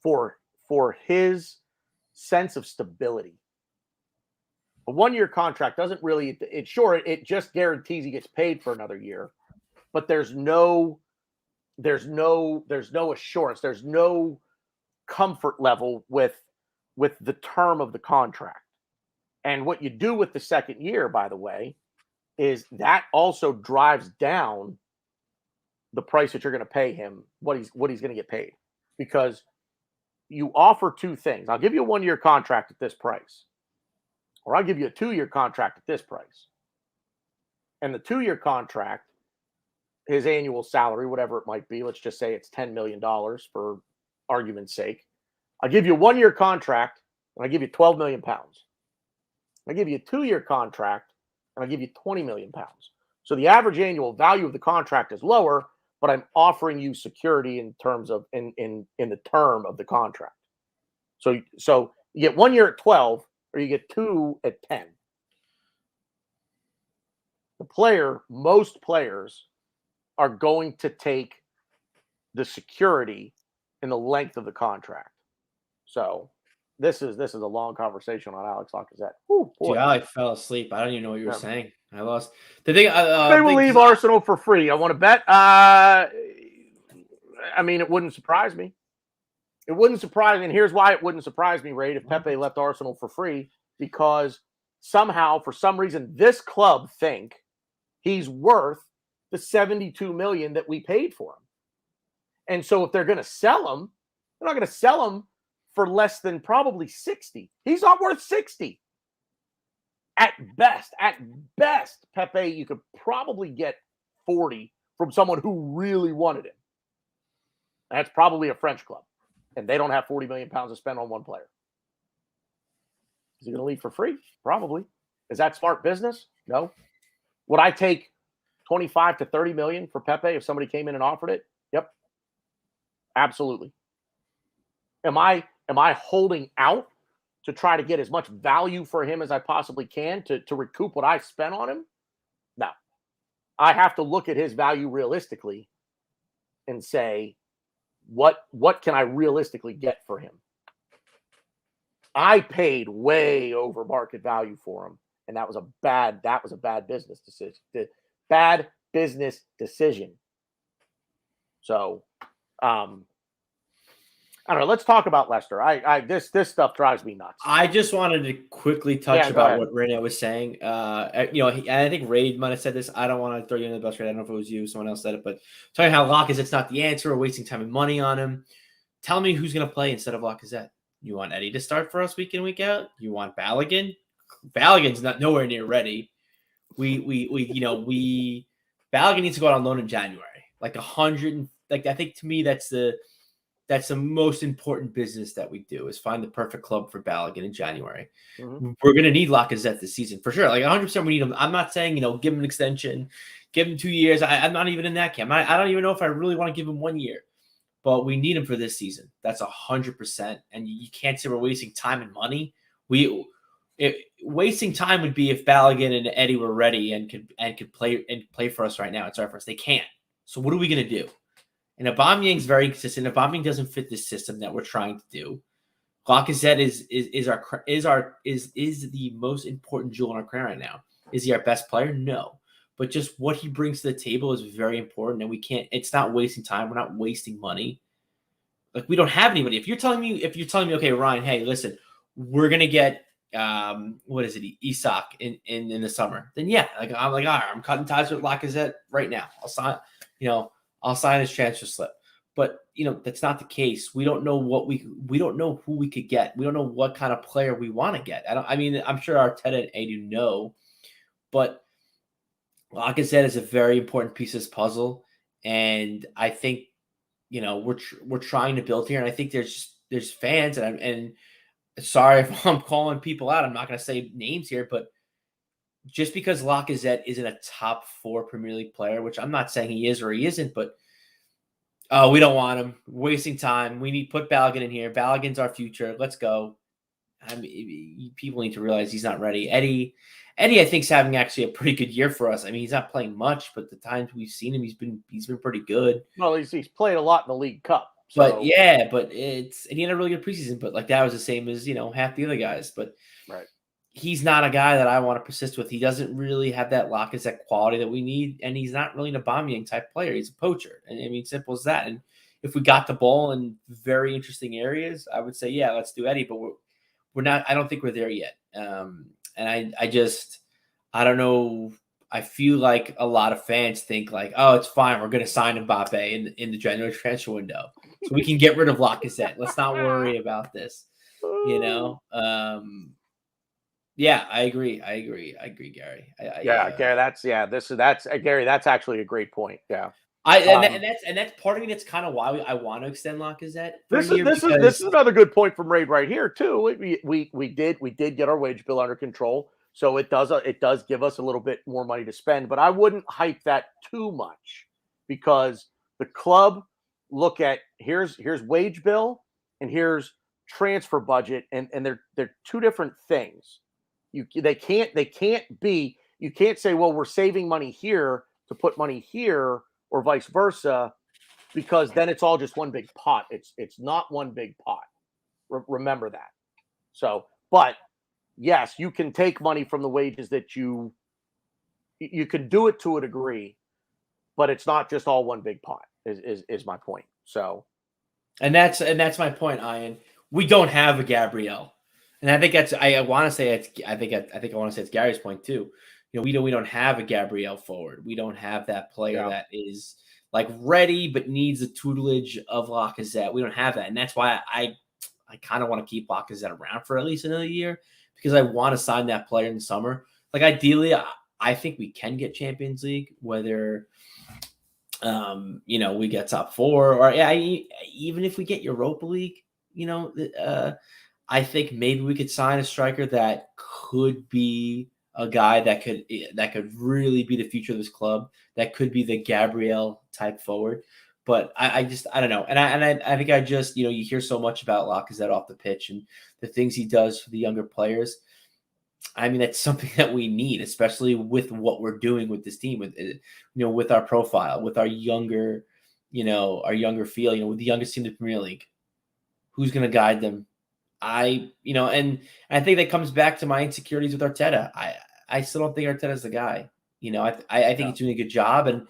for his sense of stability. A 1-year contract doesn't really, it just guarantees he gets paid for another year, but there's no assurance. There's no comfort level with the term of the contract. And what you do with the second year, by the way, is that also drives down the price that you're going to pay him, what he's going to get paid, because you offer two things. I'll give you a 1-year contract at this price, or I'll give you a 2-year contract at this price. And the 2-year contract, his annual salary, whatever it might be, let's just say it's $10 million for argument's sake. I'll give you a 1-year contract and I give you 12 million pounds. I give you a 2-year contract and I give you 20 million pounds. So the average annual value of the contract is lower, but I'm offering you security in terms of in the term of the contract. So you get 1 year at 12 or you get 2 at 10. Most players are going to take the security in the length of the contract. So this is a long conversation on Alex Lacazette. Dude, I fell asleep. I don't even know what you were saying. I lost the thing. They will leave Arsenal for free. I want to bet. I mean, it wouldn't surprise me. It wouldn't surprise me. And here's why it wouldn't surprise me, Ray, if Pepe left Arsenal for free, because somehow, for some reason, this club think he's worth the 72 million that we paid for him. And so if they're going to sell him, they're not going to sell him for less than probably 60. He's not worth 60. At best, Pepe, you could probably get 40 from someone who really wanted him. That's probably a French club. And they don't have 40 million pounds to spend on one player. Is he going to leave for free? Probably. Is that smart business? No. Would I take 25 to 30 million for Pepe if somebody came in and offered it? Yep. Absolutely. Am I holding out to try to get as much value for him as I possibly can to recoup what I spent on him? No. I have to look at his value realistically and say, what can I realistically get for him? I paid way over market value for him, and that was a bad business decision. Bad business decision. So, I don't know. Let's talk about Leicester. This stuff drives me nuts. I just wanted to quickly touch about what Renee was saying. I think Raid might have said this. I don't want to throw you in the bus, Raid. I don't know if it was you, someone else said it, but talking how Lacazette's not the answer. We're wasting time and money on him. Tell me who's going to play instead of Lacazette. You want Eddie to start for us week in, week out? You want Balogun? Balogun's nowhere near ready. Balogun needs to go out on loan in January. Like 100. Like I think to me that's the most important business that we do is find the perfect club for Balogun in January. Mm-hmm. We're going to need Lacazette this season for sure. Like 100% we need him. I'm not saying, give him an extension, give him 2 years. I'm not even in that camp. I don't even know if I really want to give him 1 year, but we need him for this season. That's 100%. And you can't say we're wasting time and money. Wasting time would be if Balogun and Eddie were ready and could play for us right now. It's our first. They can't. So what are we going to do? And Aubameyang's very consistent. Aubameyang doesn't fit this system that we're trying to do. Lacazette is the most important jewel in our crown right now. Is he our best player? No. But just what he brings to the table is very important, and we can't. It's not wasting time. We're not wasting money. Like we don't have anybody. If you're telling me, okay, Ryan, hey, listen, we're gonna get Isak in the summer. Then yeah, like I'm like, all right, I'm cutting ties with Lacazette right now. I'll sign his transfer slip. But that's not the case. We don't know we don't know who we could get. We don't know what kind of player we want to get. I'm sure Arteta and Edu know, but Lacazette is a very important piece of this puzzle. And I think, we're trying to build here. And I think there's fans and sorry if I'm calling people out. I'm not going to say names here, but just because Lacazette isn't a top 4 Premier League player, which I'm not saying he is or he isn't, but we don't want him. Wasting time. We need to put Balogun in here. Balogun's our future. Let's go. People need to realize he's not ready. Eddie, I think, is having actually a pretty good year for us. He's not playing much, but the times we've seen him, he's been pretty good. Well, he's played a lot in the League Cup. So. But he had a really good preseason. But like that was the same as half the other guys. But right. He's not a guy that I want to persist with. He doesn't really have that Lacazette quality that we need, and he's not really an Aubameyang type player. He's a poacher, and simple as that. And if we got the ball in very interesting areas, I would say, yeah, let's do Eddie. But we're not. I don't think we're there yet. And I don't know. I feel like a lot of fans think like, oh, it's fine. We're going to sign Mbappe in the January transfer window, so we can get rid of Lacazette. Let's not worry about this. Yeah, I agree, Gary. Gary, that's Gary. That's actually a great point. Yeah, and that's part of me. That's kind of why I want to extend Lacazette. This is another good point from Raid right here too. We did get our wage bill under control, so it does give us a little bit more money to spend. But I wouldn't hype that too much because the club look at here's wage bill and here's transfer budget, and they're two different things. You can't say, well, we're saving money here to put money here or vice versa, because then it's all just one big pot. It's not one big pot. Remember that. So, but yes, you can take money from the wages that you can do it to a degree, but it's not just all one big pot is my point. So, and that's my point, Ian. We don't have a Gabriel. And I think I want to say it's Gary's point too. We don't have a Gabriel forward. We don't have that player that is like ready but needs the tutelage of Lacazette. We don't have that, and that's why I kind of want to keep Lacazette around for at least another year because I want to sign that player in the summer. Like ideally, I think we can get Champions League, whether we get top 4 or even if we get Europa League. I think maybe we could sign a striker that could be a guy that could really be the future of this club. That could be the Gabriel type forward. But I don't know. And I think you hear so much about Lacazette off the pitch and the things he does for the younger players. I mean, that's something that we need, especially with what we're doing with this team, with our profile, with our younger feel, with the youngest team in the Premier League. Who's going to guide them? And I think that comes back to my insecurities with Arteta. I still don't think Arteta's the guy. I think he's doing a good job, and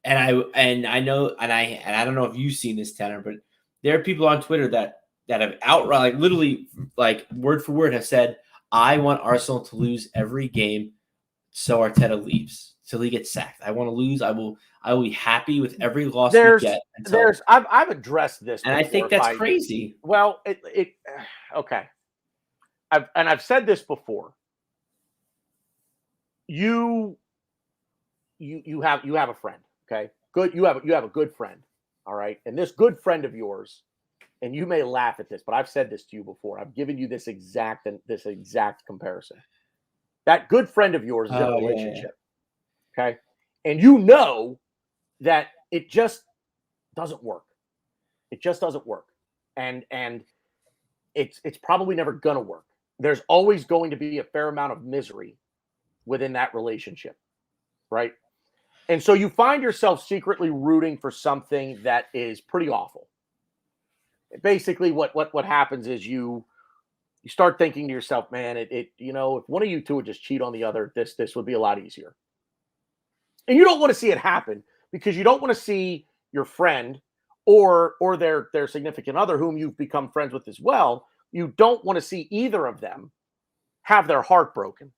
I know, and I don't know if you've seen this, Tanner, but there are people on Twitter that have outright, like literally, like word for word, have said, "I want Arsenal to lose every game, so Arteta leaves, till he gets sacked. I want to lose. I will be happy with every loss we get." I've addressed this, and I think that's crazy. Well, okay. I've said this before. You have a friend, okay? Good. You have a good friend, all right? And this good friend of yours, and you may laugh at this, but I've said this to you before. I've given you this exact comparison. That good friend of yours is in a relationship, okay? And you know that it just doesn't work. It just doesn't work. And it's probably never gonna work. There's always going to be a fair amount of misery within that relationship, right? And so you find yourself secretly rooting for something that is pretty awful. Basically, what happens is you start thinking to yourself, man, if one of you two would just cheat on the other, this would be a lot easier. And you don't want to see it happen because you don't want to see your friend or their significant other, whom you've become friends with as well. You don't want to see either of them have their heart broken.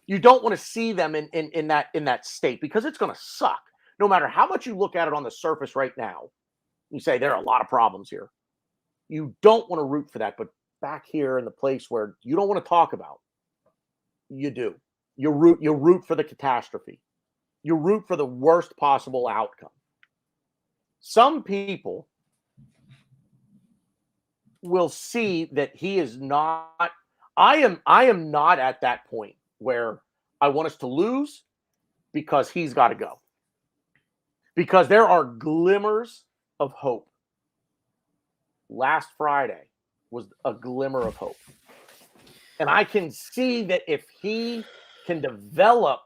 You don't want to see them in that state because it's going to suck. No matter how much you look at it on the surface right now, you say there are a lot of problems here. You don't want to root for that, but back here in the place where you don't want to talk about, you do. You root for the catastrophe. You root for the worst possible outcome. Some people will see that he is not. I am not at that point where I want us to lose because he's got to go. Because there are glimmers of hope. Last Friday was a glimmer of hope. And I can see that if he can develop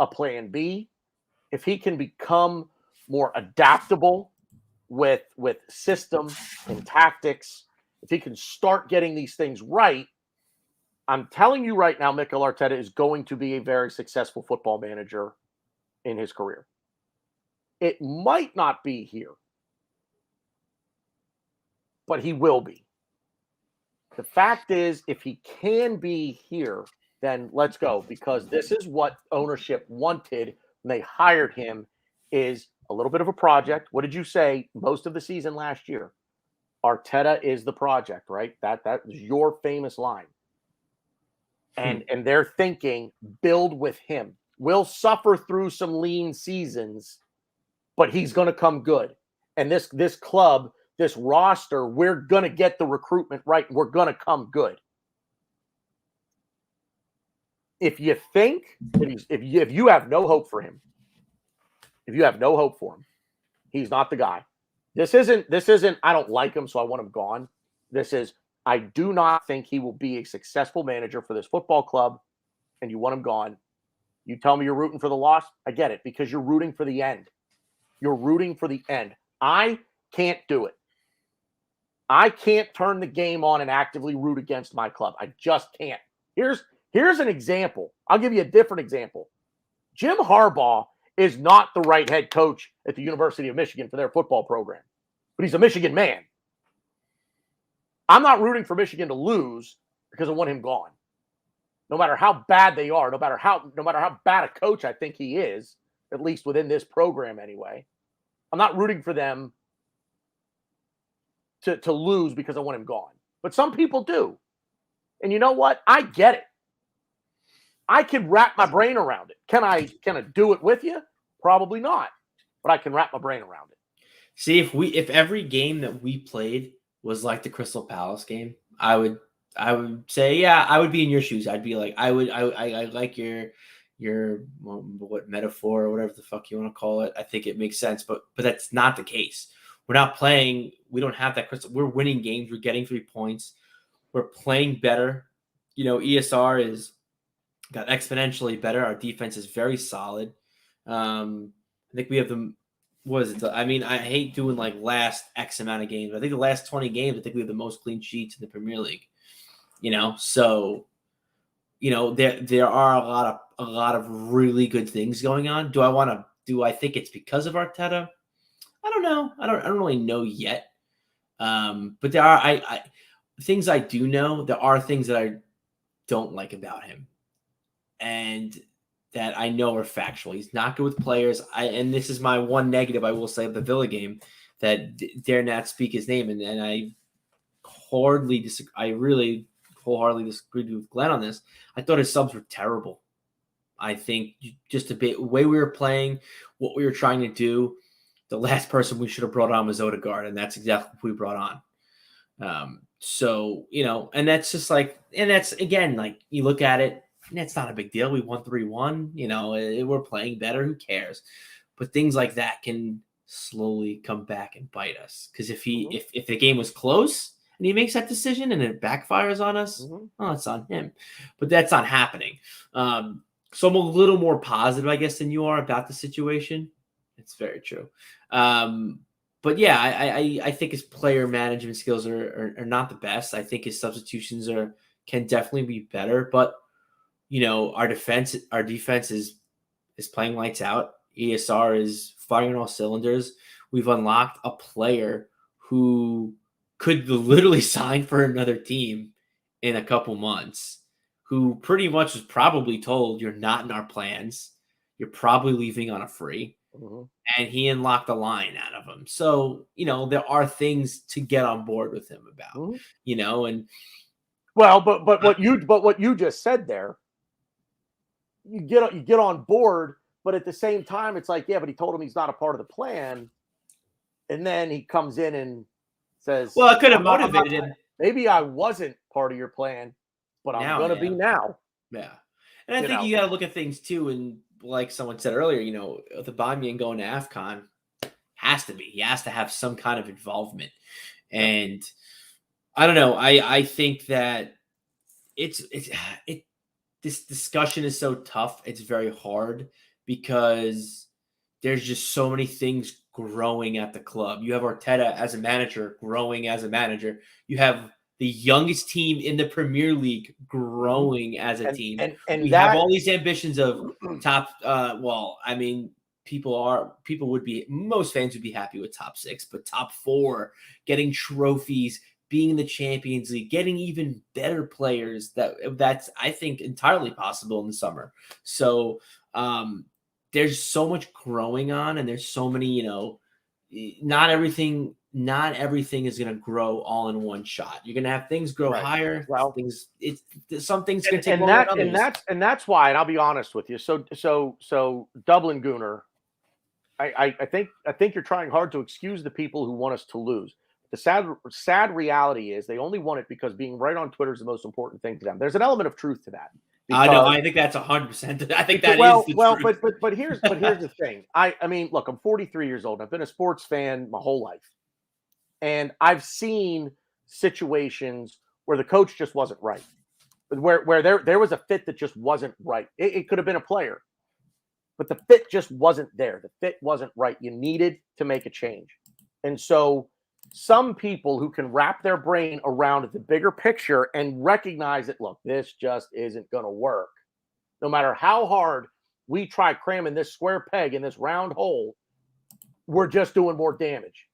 a plan B, if he can become more adaptable with system and tactics, if he can start getting these things right, I'm telling you right now, Mikel Arteta is going to be a very successful football manager in his career. It might not be here, but he will be. The fact is, if he can be here, then let's go, because this is what ownership wanted when they hired him, is a little bit of a project. What did you say most of the season last year? Arteta is the project, right? That was your famous line. And they're thinking, build with him. We'll suffer through some lean seasons, but he's going to come good. And this club, this roster, we're going to get the recruitment right, and we're going to come good. If you think that if you have no hope for him, if you have no hope for him, he's not the guy. This isn't I don't like him, so I want him gone. This is, I do not think he will be a successful manager for this football club, and you want him gone. You tell me you're rooting for the loss, I get it, because you're rooting for the end. You're rooting for the end. I can't do it. I can't turn the game on and actively root against my club. I just can't. Here's an example. I'll give you a different example. Jim Harbaugh is not the right head coach at the University of Michigan for their football program, but he's a Michigan man. I'm not rooting for Michigan to lose because I want him gone. No matter how bad they are, no matter how bad a coach I think he is, at least within this program anyway, I'm not rooting for them to lose because I want him gone. But some people do. And you know what? I get it. I can wrap my brain around it. Can I do it with you? Probably not. But I can wrap my brain around it. See, if every game that we played was like the Crystal Palace game, I would say, yeah, I would be in your shoes. I'd be like, I like your what metaphor or whatever the fuck you want to call it. I think it makes sense, but that's not the case. We're not playing. We don't have that crystal. We're winning games. We're getting 3 points. We're playing better. ESR is got exponentially better. Our defense is very solid. I think we have the what is it? I mean, I hate doing like last X amount of games. I think the last 20 games, I think we have the most clean sheets in the Premier League. So there are a lot of really good things going on. Do I think it's because of Arteta? I don't know. I don't really know yet. But there are things I do know. There are things that I don't like about him, and that I know are factual. He's not good with players. And this is my one negative I will say of the Villa game, that dare not speak his name, and I hardly disagree. I really wholeheartedly disagreed with Glenn on this. I thought his subs were terrible. I think just a bit way we were playing, what we were trying to do. The last person we should have brought on was Odegaard, and that's exactly what we brought on. And that's just like, and that's again, like you look at it, and it's not a big deal. We won 3-1. We're playing better. Who cares? But things like that can slowly come back and bite us. Because if the game was close and he makes that decision and it backfires on us, it's on him. But that's not happening. So I'm a little more positive, I guess, than you are about the situation. It's very true. But yeah, I think his player management skills are not the best. I think his substitutions can definitely be better. But our defense is playing lights out. ESR is firing on all cylinders. We've unlocked a player who could literally sign for another team in a couple months, who pretty much was probably told, you're not in our plans. You're probably leaving on a free. And he unlocked a line out of him. So, there are things to get on board with him about, and well, but what you just said there, you get on board, but at the same time, it's like, yeah, but he told him he's not a part of the plan. And then he comes in and says, well, I could have motivated him. Maybe I wasn't part of your plan, but I'm going to be now. Yeah. And I think you got to look at things too. And like someone said earlier, the Aubameyang going to AFCON he has to have some kind of involvement. And I don't know. I think that this discussion is so tough. It's very hard because there's just so many things growing at the club. You have Arteta as a manager growing as a manager. You have the youngest team in the Premier League growing as a team. And we have all these ambitions of top. Most fans would be happy with top 6, but top 4, getting trophies, being in the Champions League, getting even better players. That's I think entirely possible in the summer. So there's so much growing on, and there's so many. Not everything is going to grow all in one shot. You're going to have things grow higher. Well, some things can take longer than others. And that's why. And I'll be honest with you. So Dublin Gooner, I think you're trying hard to excuse the people who want us to lose. The sad reality is they only want it because being right on Twitter is the most important thing to them. There's an element of truth to that. I know. I think that's 100%. I think that is the truth. But here's the thing. I mean, look, I'm 43 years old. I've been a sports fan my whole life, and I've seen situations where the coach just wasn't right, where there was a fit that just wasn't right. It could have been a player, but the fit just wasn't there. The fit wasn't right. You needed to make a change, and so some people who can wrap their brain around the bigger picture and recognize that, look, this just isn't going to work. No matter how hard we try cramming this square peg in this round hole, we're just doing more damage.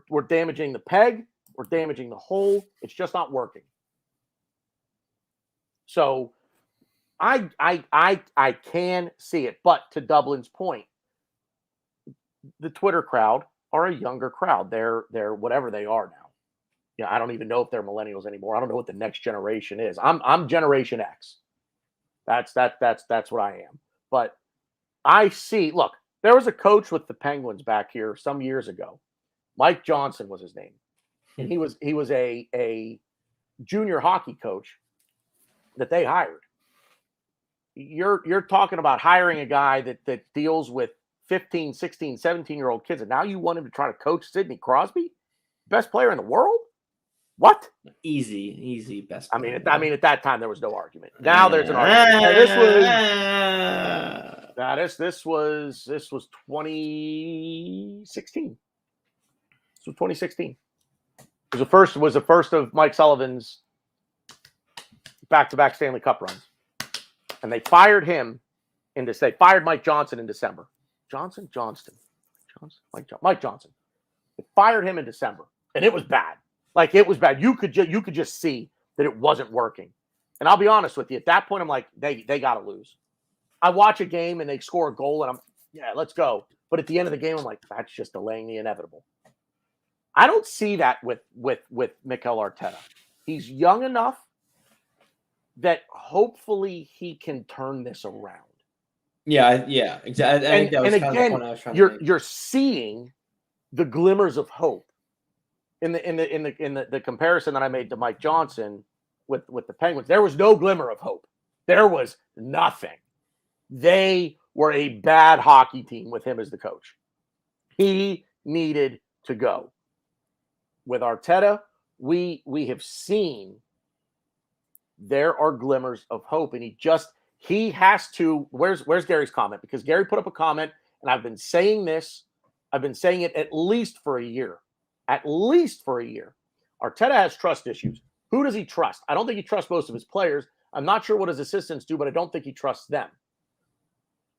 We're damaging the peg. We're damaging the hole. It's just not working. So I can see it. But to Dublin's point, the Twitter crowd are a younger crowd. They're whatever they are now. Yeah, I don't even know if they're millennials anymore. I don't know what the next generation is. I'm Generation X. That's what I am. But I see. Look, there was a coach with the Penguins back here some years ago. Mike Johnson was his name. and he was a junior hockey coach that they hired. You're talking about hiring a guy that deals with 15, 16, 17-year-old kids, and now you want him to try to coach Sidney Crosby, best player in the world? What? Easy best player. I mean, at that time there was no argument. Now there's an argument. And this was 2016. This was 2016. It was the first of Mike Sullivan's back-to-back Stanley Cup runs. And they fired him they fired Mike Johnson in December. Mike Johnson. They fired him in December. And it was bad. Like, it was bad. You could just see that it wasn't working. And I'll be honest with you. At that point, I'm like, they got to lose. I watch a game and they score a goal and let's go. But at the end of the game, I'm like, that's just delaying the inevitable. I don't see that with Mikel Arteta. He's young enough that hopefully he can turn this around. Yeah, exactly. I think that was kind of the point I was trying to make. You're seeing the glimmers of hope in the comparison that I made to Mike Johnson with the Penguins. There was no glimmer of hope. There was nothing. They were a bad hockey team with him as the coach. He needed to go. With Arteta, we have seen there are glimmers of hope, and he has to. Where's Gary's comment? Because Gary put up a comment, and I've been saying this. I've been saying it at least for a year. At least for a year. Arteta has trust issues. Who does he trust? I don't think he trusts most of his players. I'm not sure what his assistants do, but I don't think he trusts them.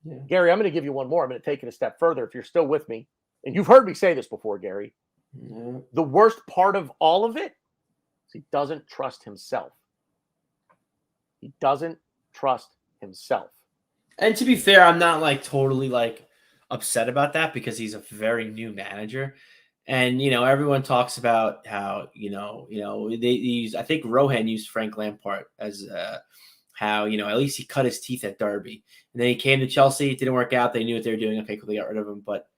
Yeah. Gary, I'm going to give you one more. I'm going to take it a step further if you're still with me. And you've heard me say this before, Gary. Mm-hmm. The worst part of all of it is he doesn't trust himself. He doesn't trust himself. And to be fair, I'm not totally upset about that because he's a very new manager. And, everyone talks about how, they use, I think Rohan used Frank Lampard as how, at least he cut his teeth at Derby. And then he came to Chelsea. It didn't work out. They knew what they were doing. Okay, cool. They got rid of him. But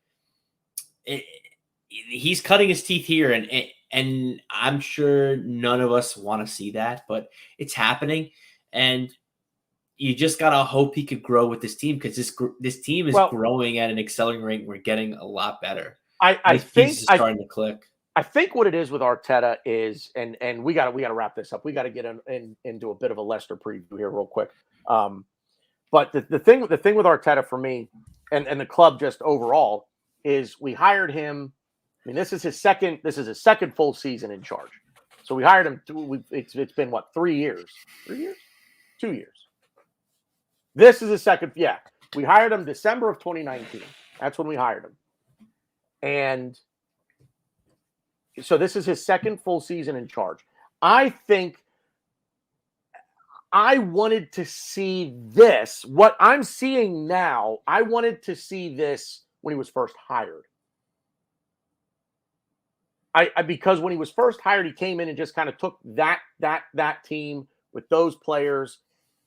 he's cutting his teeth here. And I'm sure none of us want to see that. But it's happening. And you just got to hope he could grow with this team because this team is growing at an accelerating rate. We're getting a lot better. I think it's starting to click. I think what it is with Arteta is, and we got to wrap this up. We got to get into a bit of a Leicester preview here real quick. But the thing with Arteta for me and the club just overall is we hired him. I mean, this is his second full season in charge. So we hired him. It's been 3 years? 3 years? 2 years. This is his second. Yeah, we hired him December of 2019. That's when we hired him. And so this is his second full season in charge. I think I wanted to see this. What I'm seeing now, I wanted to see this when he was first hired. Because when he was first hired, he came in and just kind of took that team with those players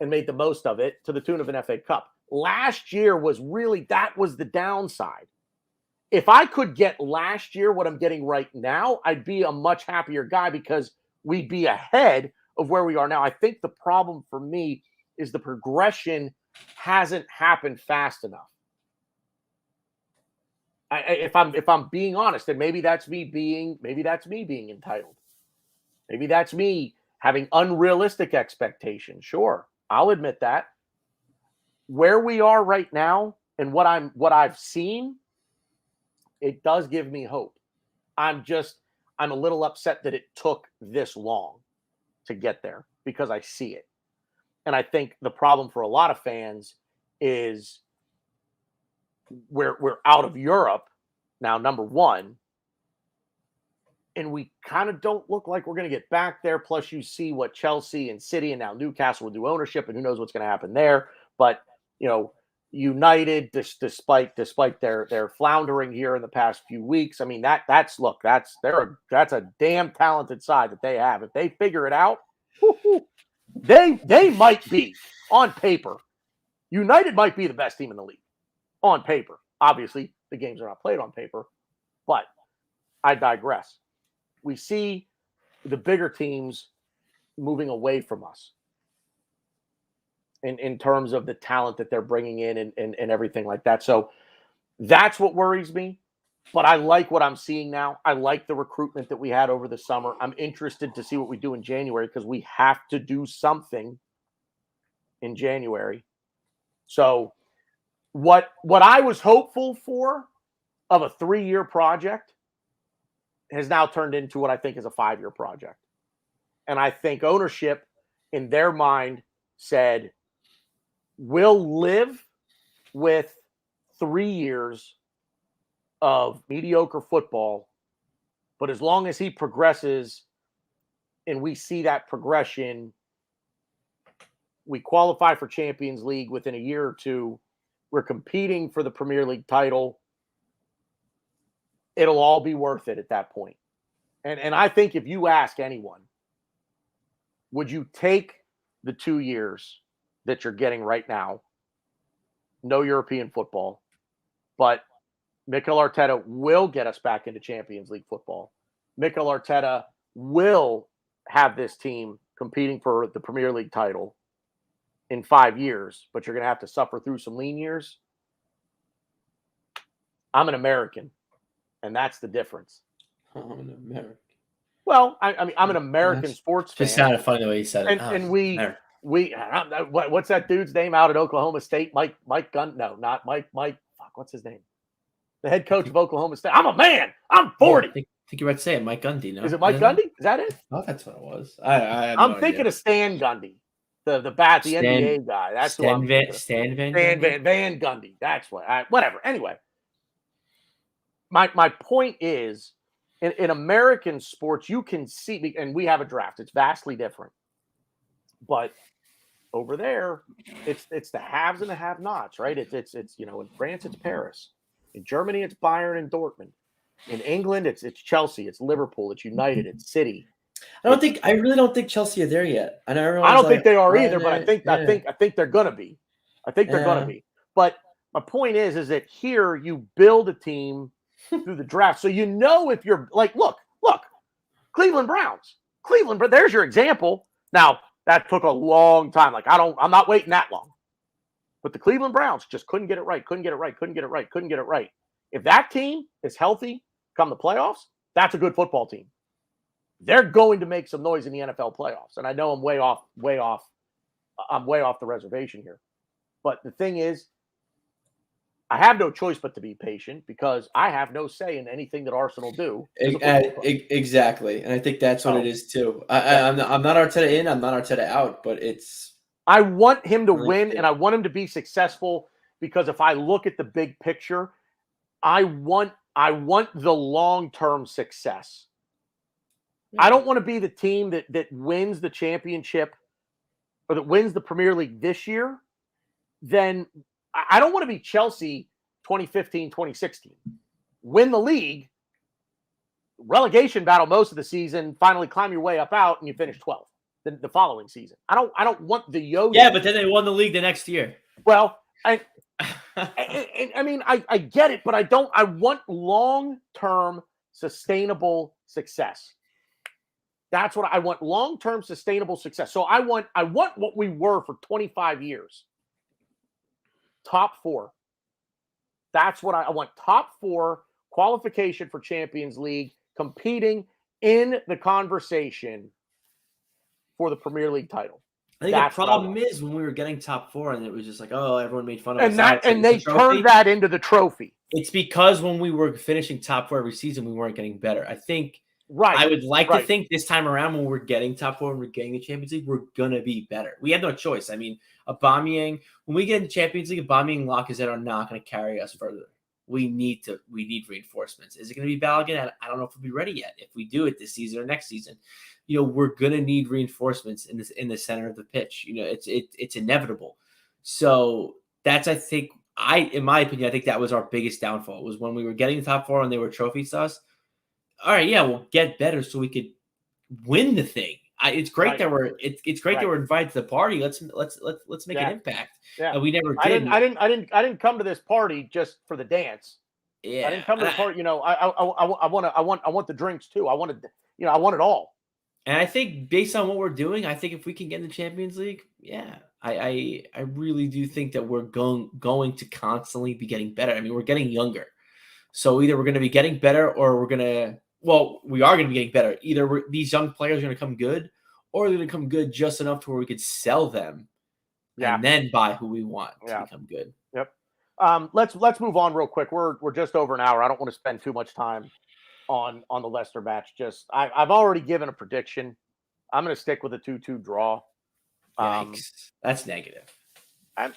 and made the most of it to the tune of an FA Cup. Last year was that was the downside. If I could get last year what I'm getting right now, I'd be a much happier guy because we'd be ahead of where we are now. I think the problem for me is the progression hasn't happened fast enough. If I'm being honest, and maybe that's me being entitled. Maybe that's me having unrealistic expectations. Sure, I'll admit that. Where we are right now and what I've seen, it does give me hope. I'm a little upset that it took this long to get there because I see it. And I think the problem for a lot of fans is we're out of Europe now, number one, and we kind of don't look like we're going to get back there. Plus, you see what Chelsea and City and now Newcastle will do ownership, and who knows what's going to happen there. But, United, despite their floundering here in the past few weeks, I mean that's a damn talented side that they have. If they figure it out, they might be on paper. United might be the best team in the league on paper. Obviously, the games are not played on paper, but I digress. we see the bigger teams moving away from us in terms of the talent that they're bringing in and everything like that. So that's what worries me. But I like what I'm seeing now. I like the recruitment that we had over the summer. I'm interested to see what we do in January because we have to do something in January. So what I was hopeful for of a 3-year project has now turned into what I think is a 5-year project. And I think ownership in their mind said, we'll live with 3 years of mediocre football, but as long as he progresses and we see that progression, we qualify for Champions League within a year or two, we're competing for the Premier League title, it'll all be worth it at that point. And I think if you ask anyone, would you take the 2 years that you're getting right now, no European football, but Mikel Arteta will get us back into Champions League football. Mikel Arteta will have this team competing for the Premier League title in 5 years, but you're going to have to suffer through some lean years. I'm an American, and that's the difference. I'm an American. Well, I mean, I'm an American sports fan. Just sounded funny the way you said it. And what's that dude's name out at Oklahoma State? Mike Gunn? No, not Mike. Fuck, what's his name? The head coach of Oklahoma State. I'm a man. I'm 40. I think you're about to say it. Mike Gundy. No, is it Mike Gundy? Is that it? Oh, that's what it was. I'm thinking of Stan Gundy, the NBA guy. That's who I'm thinking of. Stan Van Gundy. That's what. Whatever. Anyway, my point is, in American sports, you can see, and we have a draft. It's vastly different, but over there, it's the haves and the have-nots, right? It's in France, it's Paris. In Germany, it's Bayern and Dortmund. In England, it's Chelsea, it's Liverpool, it's United, it's City. I really don't think Chelsea are there yet. And I don't think they are either, but I think they're gonna be. I think they're gonna be. But my point is that here you build a team through the draft, so if you're like, look, Cleveland Browns, but there's your example. Now that took a long time. Like I'm not waiting that long. But the Cleveland Browns just couldn't get it right. If that team is healthy come the playoffs, that's a good football team. They're going to make some noise in the NFL playoffs. And I know I'm way off the reservation here. But the thing is, I have no choice but to be patient because I have no say in anything that Arsenal do. Exactly. And I think that's what it is too. I'm not Arteta in, I'm not Arteta out, but I want him to win and I want him to be successful because if I look at the big picture, I want the long-term success. I don't want to be the team that wins the championship or that wins the Premier League this year. Then I don't want to be Chelsea 2015, 2016. Win the league, relegation battle most of the season, finally climb your way up out, and you finish 12th. The following season. I don't want the yo-yo. Yeah, but then they won the league the next year. Well, I mean, I get it, but I want long-term sustainable success. That's what I want, long-term sustainable success. So I want what we were for 25 years. Top 4. That's what I want. Top 4 qualification for Champions League, competing in the conversation for the Premier League title. I think the problem is when we were getting top 4 and it was just like, oh, everyone made fun of us. And they turned that into the trophy. It's because when we were finishing top 4 every season, we weren't getting better. I think I would like to think this time around when we're getting top 4 and we're getting the Champions League, we're going to be better. We have no choice. I mean, Aubameyang, when we get in the Champions League, Aubameyang and Lacazette are not going to carry us further. We need reinforcements. Is it going to be Balogun? I don't know if we'll be ready yet. If we do it this season or next season, we're going to need reinforcements in the center of the pitch. It's inevitable. So that's, I think, in my opinion, I think that was our biggest downfall was when we were getting the top 4 and they were trophies to us. All right, yeah, we'll get better so we could win the thing. It's great that we're that we're invited to the party. Let's make an impact. Yeah, and we never did. I didn't come to this party just for the dance. Yeah, I didn't come to the party. I want the drinks too. I wanted I want it all. And I think based on what we're doing, I think if we can get in the Champions League, yeah, I really do think that we're going to constantly be getting better. I mean, we're getting younger. So either we're going to be getting better or we are going to be getting better. Either these young players are going to come good or they're going to come good just enough to where we could sell them and then buy who we want to become good. Yep. Let's move on real quick. We're just over an hour. I don't want to spend too much time on the Leicester match. I've already given a prediction. I'm going to stick with a 2-2 draw. Yikes. That's negative. I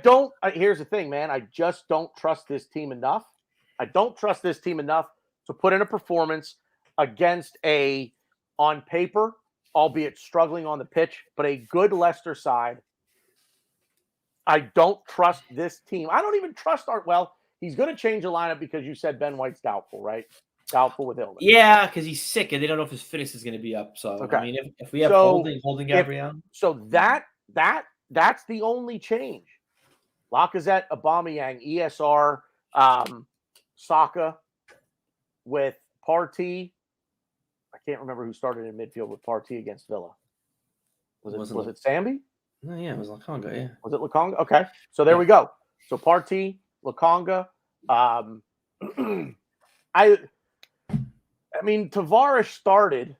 don't. Here's the thing, man. I just don't trust this team enough. I don't trust this team enough to put in a performance against on paper, albeit struggling on the pitch, but a good Leicester side. I don't trust this team. I don't even trust he's going to change the lineup because you said Ben White's doubtful, right? Doubtful with illness. Yeah, because he's sick and they don't know if his fitness is going to be up. So, okay. I mean, if we have holding Gabriel. So that's the only change. Lacazette, Aubameyang, ESR, Saka with Partey. I can't remember who started in midfield with Partey against Villa. Was it Sambi? No, yeah, it was Lokonga, yeah. Was it Lokonga? Okay. So there we go. So Partey, Lokonga. I mean, Tavares started.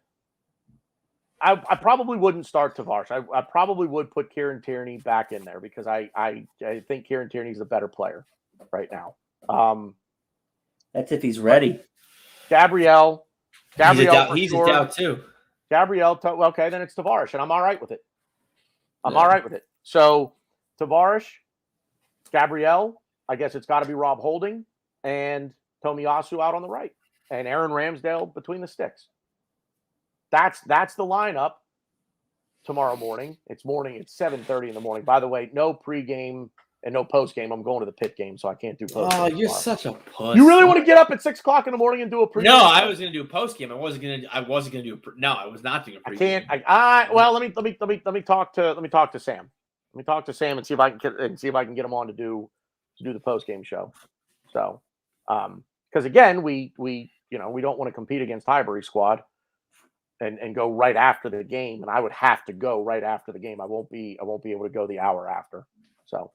I probably wouldn't start Tavares. I probably would put Kieran Tierney back in there because I think Kieran Tierney's a better player right now. That's if he's ready. Gabriel. He's a doubt too. Gabriel. Okay, then it's Tavares, and I'm all right with it. All right with it. So Tavares, Gabriel. I guess it's got to be Rob Holding and Tomiyasu out on the right, and Aaron Ramsdale between the sticks. That's the lineup tomorrow morning. It's 7:30 in the morning. By the way, no pregame and no postgame. I'm going to the Pit game, so I can't do postgame. Oh, you're such a puss. You really want to get up at 6 o'clock in the morning and do a pregame? No, I was going to do a postgame. I wasn't going to do no, I was not doing a pregame. I can't. Well, let me talk to Sam. Let me talk to Sam and see if I can get him on to do the postgame show. So, because again, we don't want to compete against Highbury squad. And go right after the game, and I would have to go right after the game. I won't be able to go the hour after. So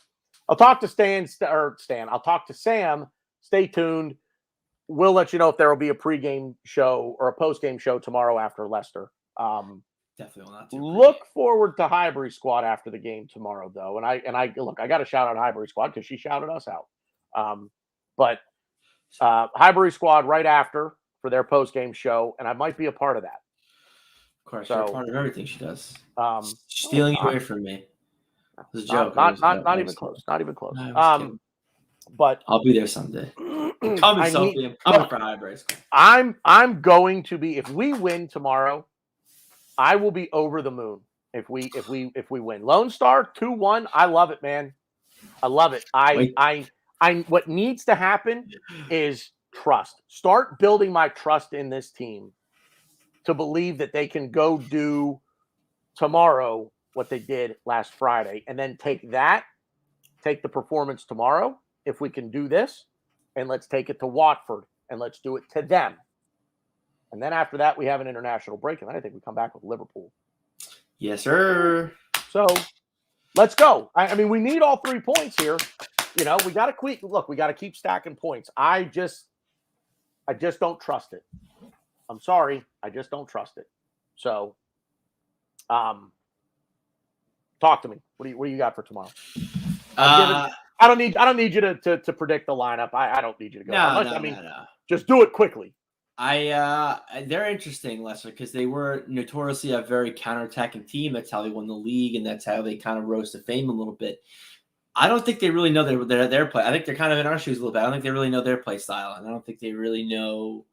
I'll talk to Stan. I'll talk to Sam. Stay tuned. We'll let you know if there will be a pregame show or a postgame show tomorrow after Leicester. Definitely not. Look forward to Highbury squad after the game tomorrow, though. And I look. I got to shout out Highbury squad because she shouted us out. But Highbury squad right after for their postgame show, and I might be a part of that. Of course, you're part of everything she does. Stealing you away from me. It was a joke. Not even close. Not even close. But I'll be there someday. I'm coming for Highbury. I'm going to be. If we win tomorrow, I will be over the moon. If we win, Lone Star 2-1. I love it, man. I love it. I what needs to happen is trust. Start building my trust in this team to believe that they can go do tomorrow what they did last Friday, and then take the performance tomorrow, if we can do this, and let's take it to Watford, and let's do it to them. And then after that, we have an international break, and then I think we come back with Liverpool. Yes, sir. So let's go. I mean, we need all 3 points here. We got to keep stacking points. I just don't trust it. I'm sorry. I just don't trust it. So, talk to me. What do you got for tomorrow? I don't need you to predict the lineup. I don't need you to go. No. Just do it quickly. They're interesting, Leicester, because they were notoriously a very counterattacking team. That's how they won the league, and that's how they kind of rose to fame a little bit. I don't think they really know their play. I think they're kind of in our shoes a little bit. I don't think they really know their play style, and I don't think they really know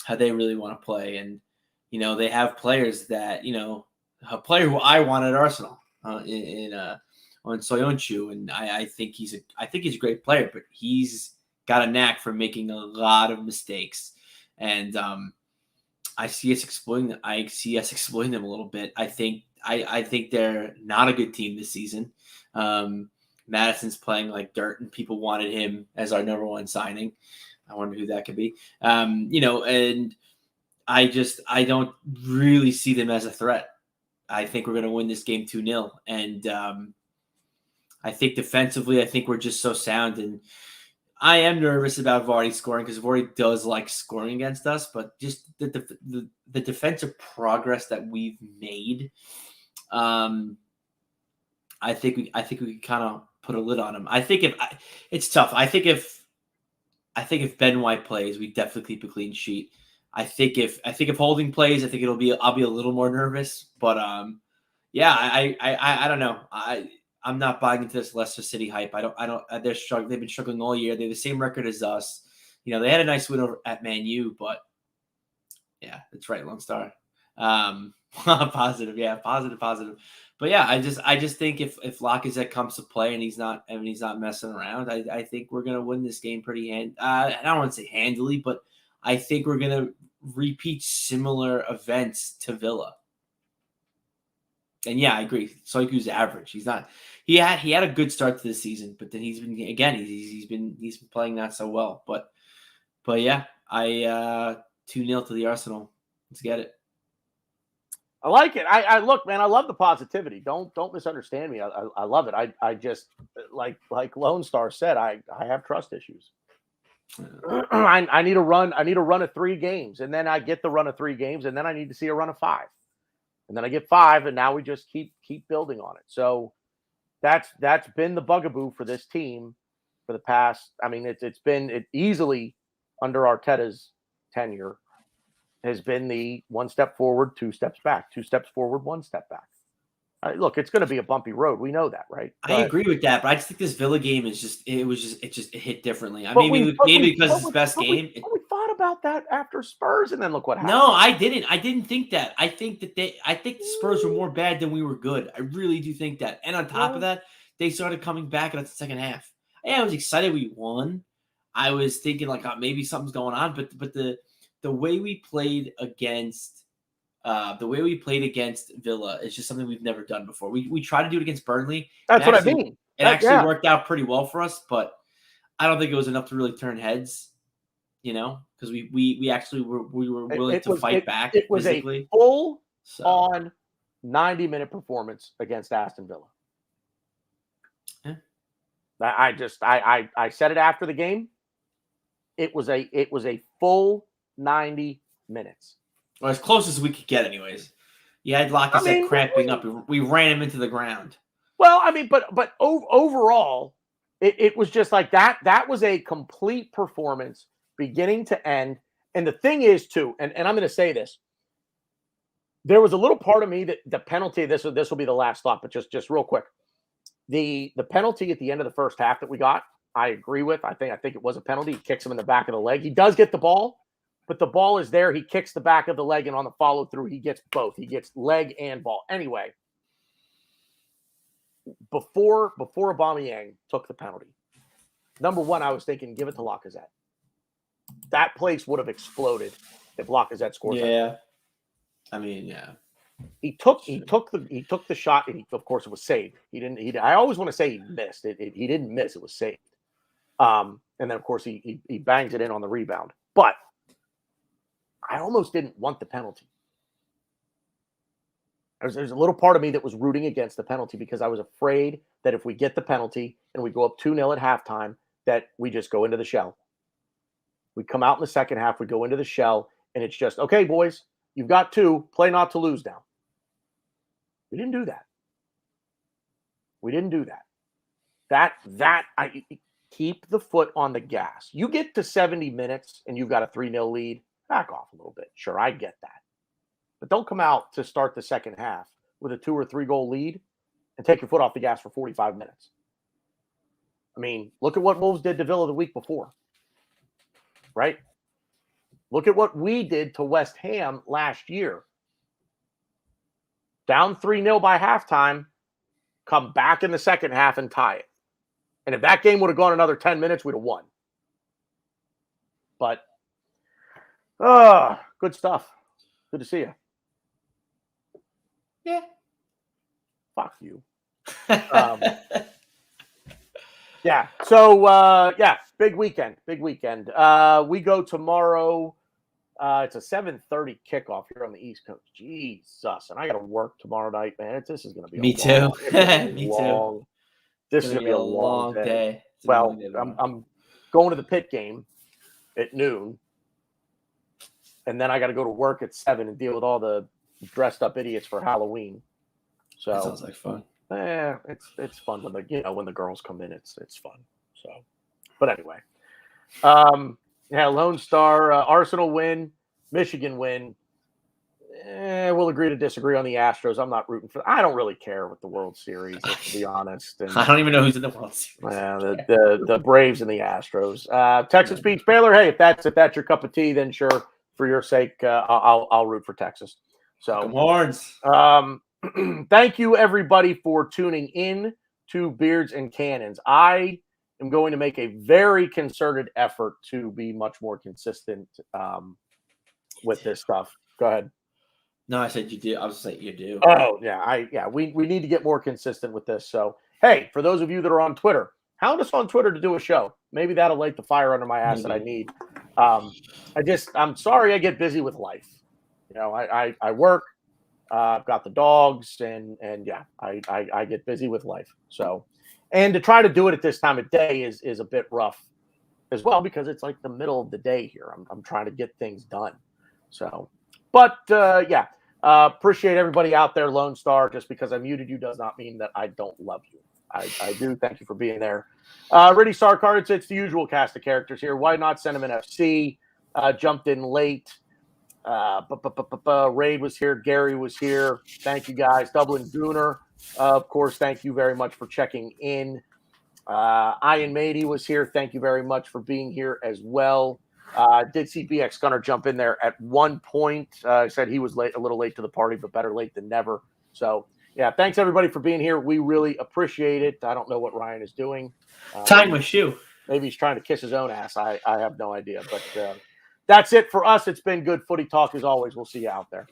how they really want to play. And, they have players that, a player who I want at Arsenal on Soyuncu. And I think he's a great player, but he's got a knack for making a lot of mistakes. And I see us exploiting them. A little bit. I think they're not a good team this season. Madison's playing like dirt, and people wanted him as our number one signing. I wonder who that could be. And I don't really see them as a threat. I think we're going to win this game 2-0. And I think defensively, I think we're just so sound. And I am nervous about Vardy scoring because Vardy does like scoring against us, but just the defensive progress that we've made, I think we can kind of put a lid on him. It's tough. I think if Ben White plays, we definitely keep a clean sheet. I think if Holding plays, I think I'll be a little more nervous. But yeah, I don't know. I'm not buying into this Leicester City hype. They're struggling. They've been struggling all year. They have the same record as us. They had a nice win over at Man U, but yeah, that's right, Lone Star. Positive, yeah, positive. But yeah, I just think if Lacazette comes to play and he's not messing around, I think we're gonna win this game pretty I don't want to say handily, but I think we're gonna repeat similar events to Villa. And yeah, I agree. Soiku's average. He's not. He had a good start to the season, but then he's been playing not so well. But yeah, I 2-0 to the Arsenal. Let's get it. I like it. I look, man. I love the positivity. Don't misunderstand me. I love it. I just like Lone Star said. I have trust issues. I need a run. I need a run of 3 games, and then I get the run of 3 games, and then I need to see a run of 5. And then I get 5, and now we just keep building on it. So that's been the bugaboo for this team for the past. I mean, it's been easily under Arteta's tenure has been the 1 step forward, 2 steps back, 2 steps forward, 1 step back. Look, it's going to be a bumpy road. We know that, right? I agree with that, but I just think this Villa game is it hit differently. Maybe because it's the best game. We thought about that after Spurs, and then look what happened. No, I didn't. I didn't think that. I think the Spurs were more bad than we were good. I really do think that. And on top of that, they started coming back in the second half. Yeah, I was excited we won. I was thinking like maybe something's going on, but the way we played against Villa is just something we've never done before. We tried to do it against Burnley. That's what I mean. It actually worked out pretty well for us, but I don't think it was enough to really turn heads. Because we actually were willing to fight back. It was physically. A full-on 90-minute performance against Aston Villa. Yeah. I said it after the game. It was a full 90 minutes. Well, as close as we could get, anyways. You had Lacazette cramping up. We ran him into the ground. Well, I mean, but overall, it was just like that. That was a complete performance, beginning to end. And the thing is, too, and I'm going to say this. There was a little part of me that the penalty. This will be the last thought, but just real quick. The penalty at the end of the first half that we got, I agree with. I think it was a penalty. He kicks him in the back of the leg. He does get the ball. But the ball is there. He kicks the back of the leg, and on the follow through, he gets both. He gets leg and ball. Anyway, before Aubameyang took the penalty, number one, I was thinking, give it to Lacazette. That place would have exploded if Lacazette scored. Yeah, I mean, yeah. He took the shot, and of course, it was saved. I always want to say he missed it. He didn't miss. It was saved. And then, of course, he bangs it in on the rebound. But I almost didn't want the penalty. There's a little part of me that was rooting against the penalty because I was afraid that if we get the penalty and we go up 2-0 at halftime, that we just go into the shell. We come out in the second half, we go into the shell, and it's just, okay, boys, you've got 2, play not to lose now. We didn't do that. I keep the foot on the gas. You get to 70 minutes and you've got a 3-0 lead. Back off a little bit. Sure, I get that. But don't come out to start the second half with a 2 or 3 goal lead and take your foot off the gas for 45 minutes. I mean, look at what Wolves did to Villa the week before. Right? Look at what we did to West Ham last year. Down 3-0 by halftime, come back in the second half and tie it. And if that game would have gone another 10 minutes, we'd have won. But good stuff. Good to see you. Yeah. Fuck you. Yeah. So big weekend. Big weekend. We go tomorrow. It's a 7:30 kickoff here on the East Coast. Jesus, and I got to work tomorrow night, man. This is going to be Me too. Me too. long. This is It's going to be a long day. It's gonna be a long Well, day tomorrow. I'm going to the Pitt game at noon, and then I got to go to work at 7 and deal with all the dressed up idiots for Halloween. So That sounds like fun. it's fun when when the girls come in, it's fun. So, but anyway, Lone Star, Arsenal win, Michigan win. We'll agree to disagree on the Astros. I'm not rooting for. I don't really care with the World Series, to be honest. And I don't even know who's in the World Series. the Braves and the Astros. Texas beats Baylor. Hey, if that's your cup of tea, then sure. For your sake, I'll root for Texas. So, Come Horns. Thank you everybody for tuning in to Beards and Cannons. I am going to make a very concerted effort to be much more consistent with this stuff. Go ahead. No, I said you do. I was saying you do. Oh yeah, we need to get more consistent with this. So hey, for those of you that are on Twitter, hound us on Twitter to do a show. Maybe that'll light the fire under my ass that I need. I'm sorry I get busy with life. I work. I've got the dogs, and I get busy with life. So, and to try to do it at this time of day is a bit rough as well, because it's like the middle of the day here. I'm trying to get things done. So, but appreciate everybody out there. Lone Star, just because I muted you does not mean that I don't love you. I do. Thank you for being there. Riddy Sarkar, it's the usual cast of characters here. Why not Sentiment FC? Jumped in late. Raid was here. Gary was here. Thank you guys. Dublin Gooner, of course, thank you very much for checking in. Ian Mady was here. Thank you very much for being here as well. Did see BX Gunner jump in there at one point. Said he was a little late to the party, but better late than never. So, yeah, thanks everybody for being here. We really appreciate it. I don't know what Ryan is doing. Tying my shoe. Maybe he's trying to kiss his own ass. I have no idea. But that's it for us. It's been good footy talk as always. We'll see you out there.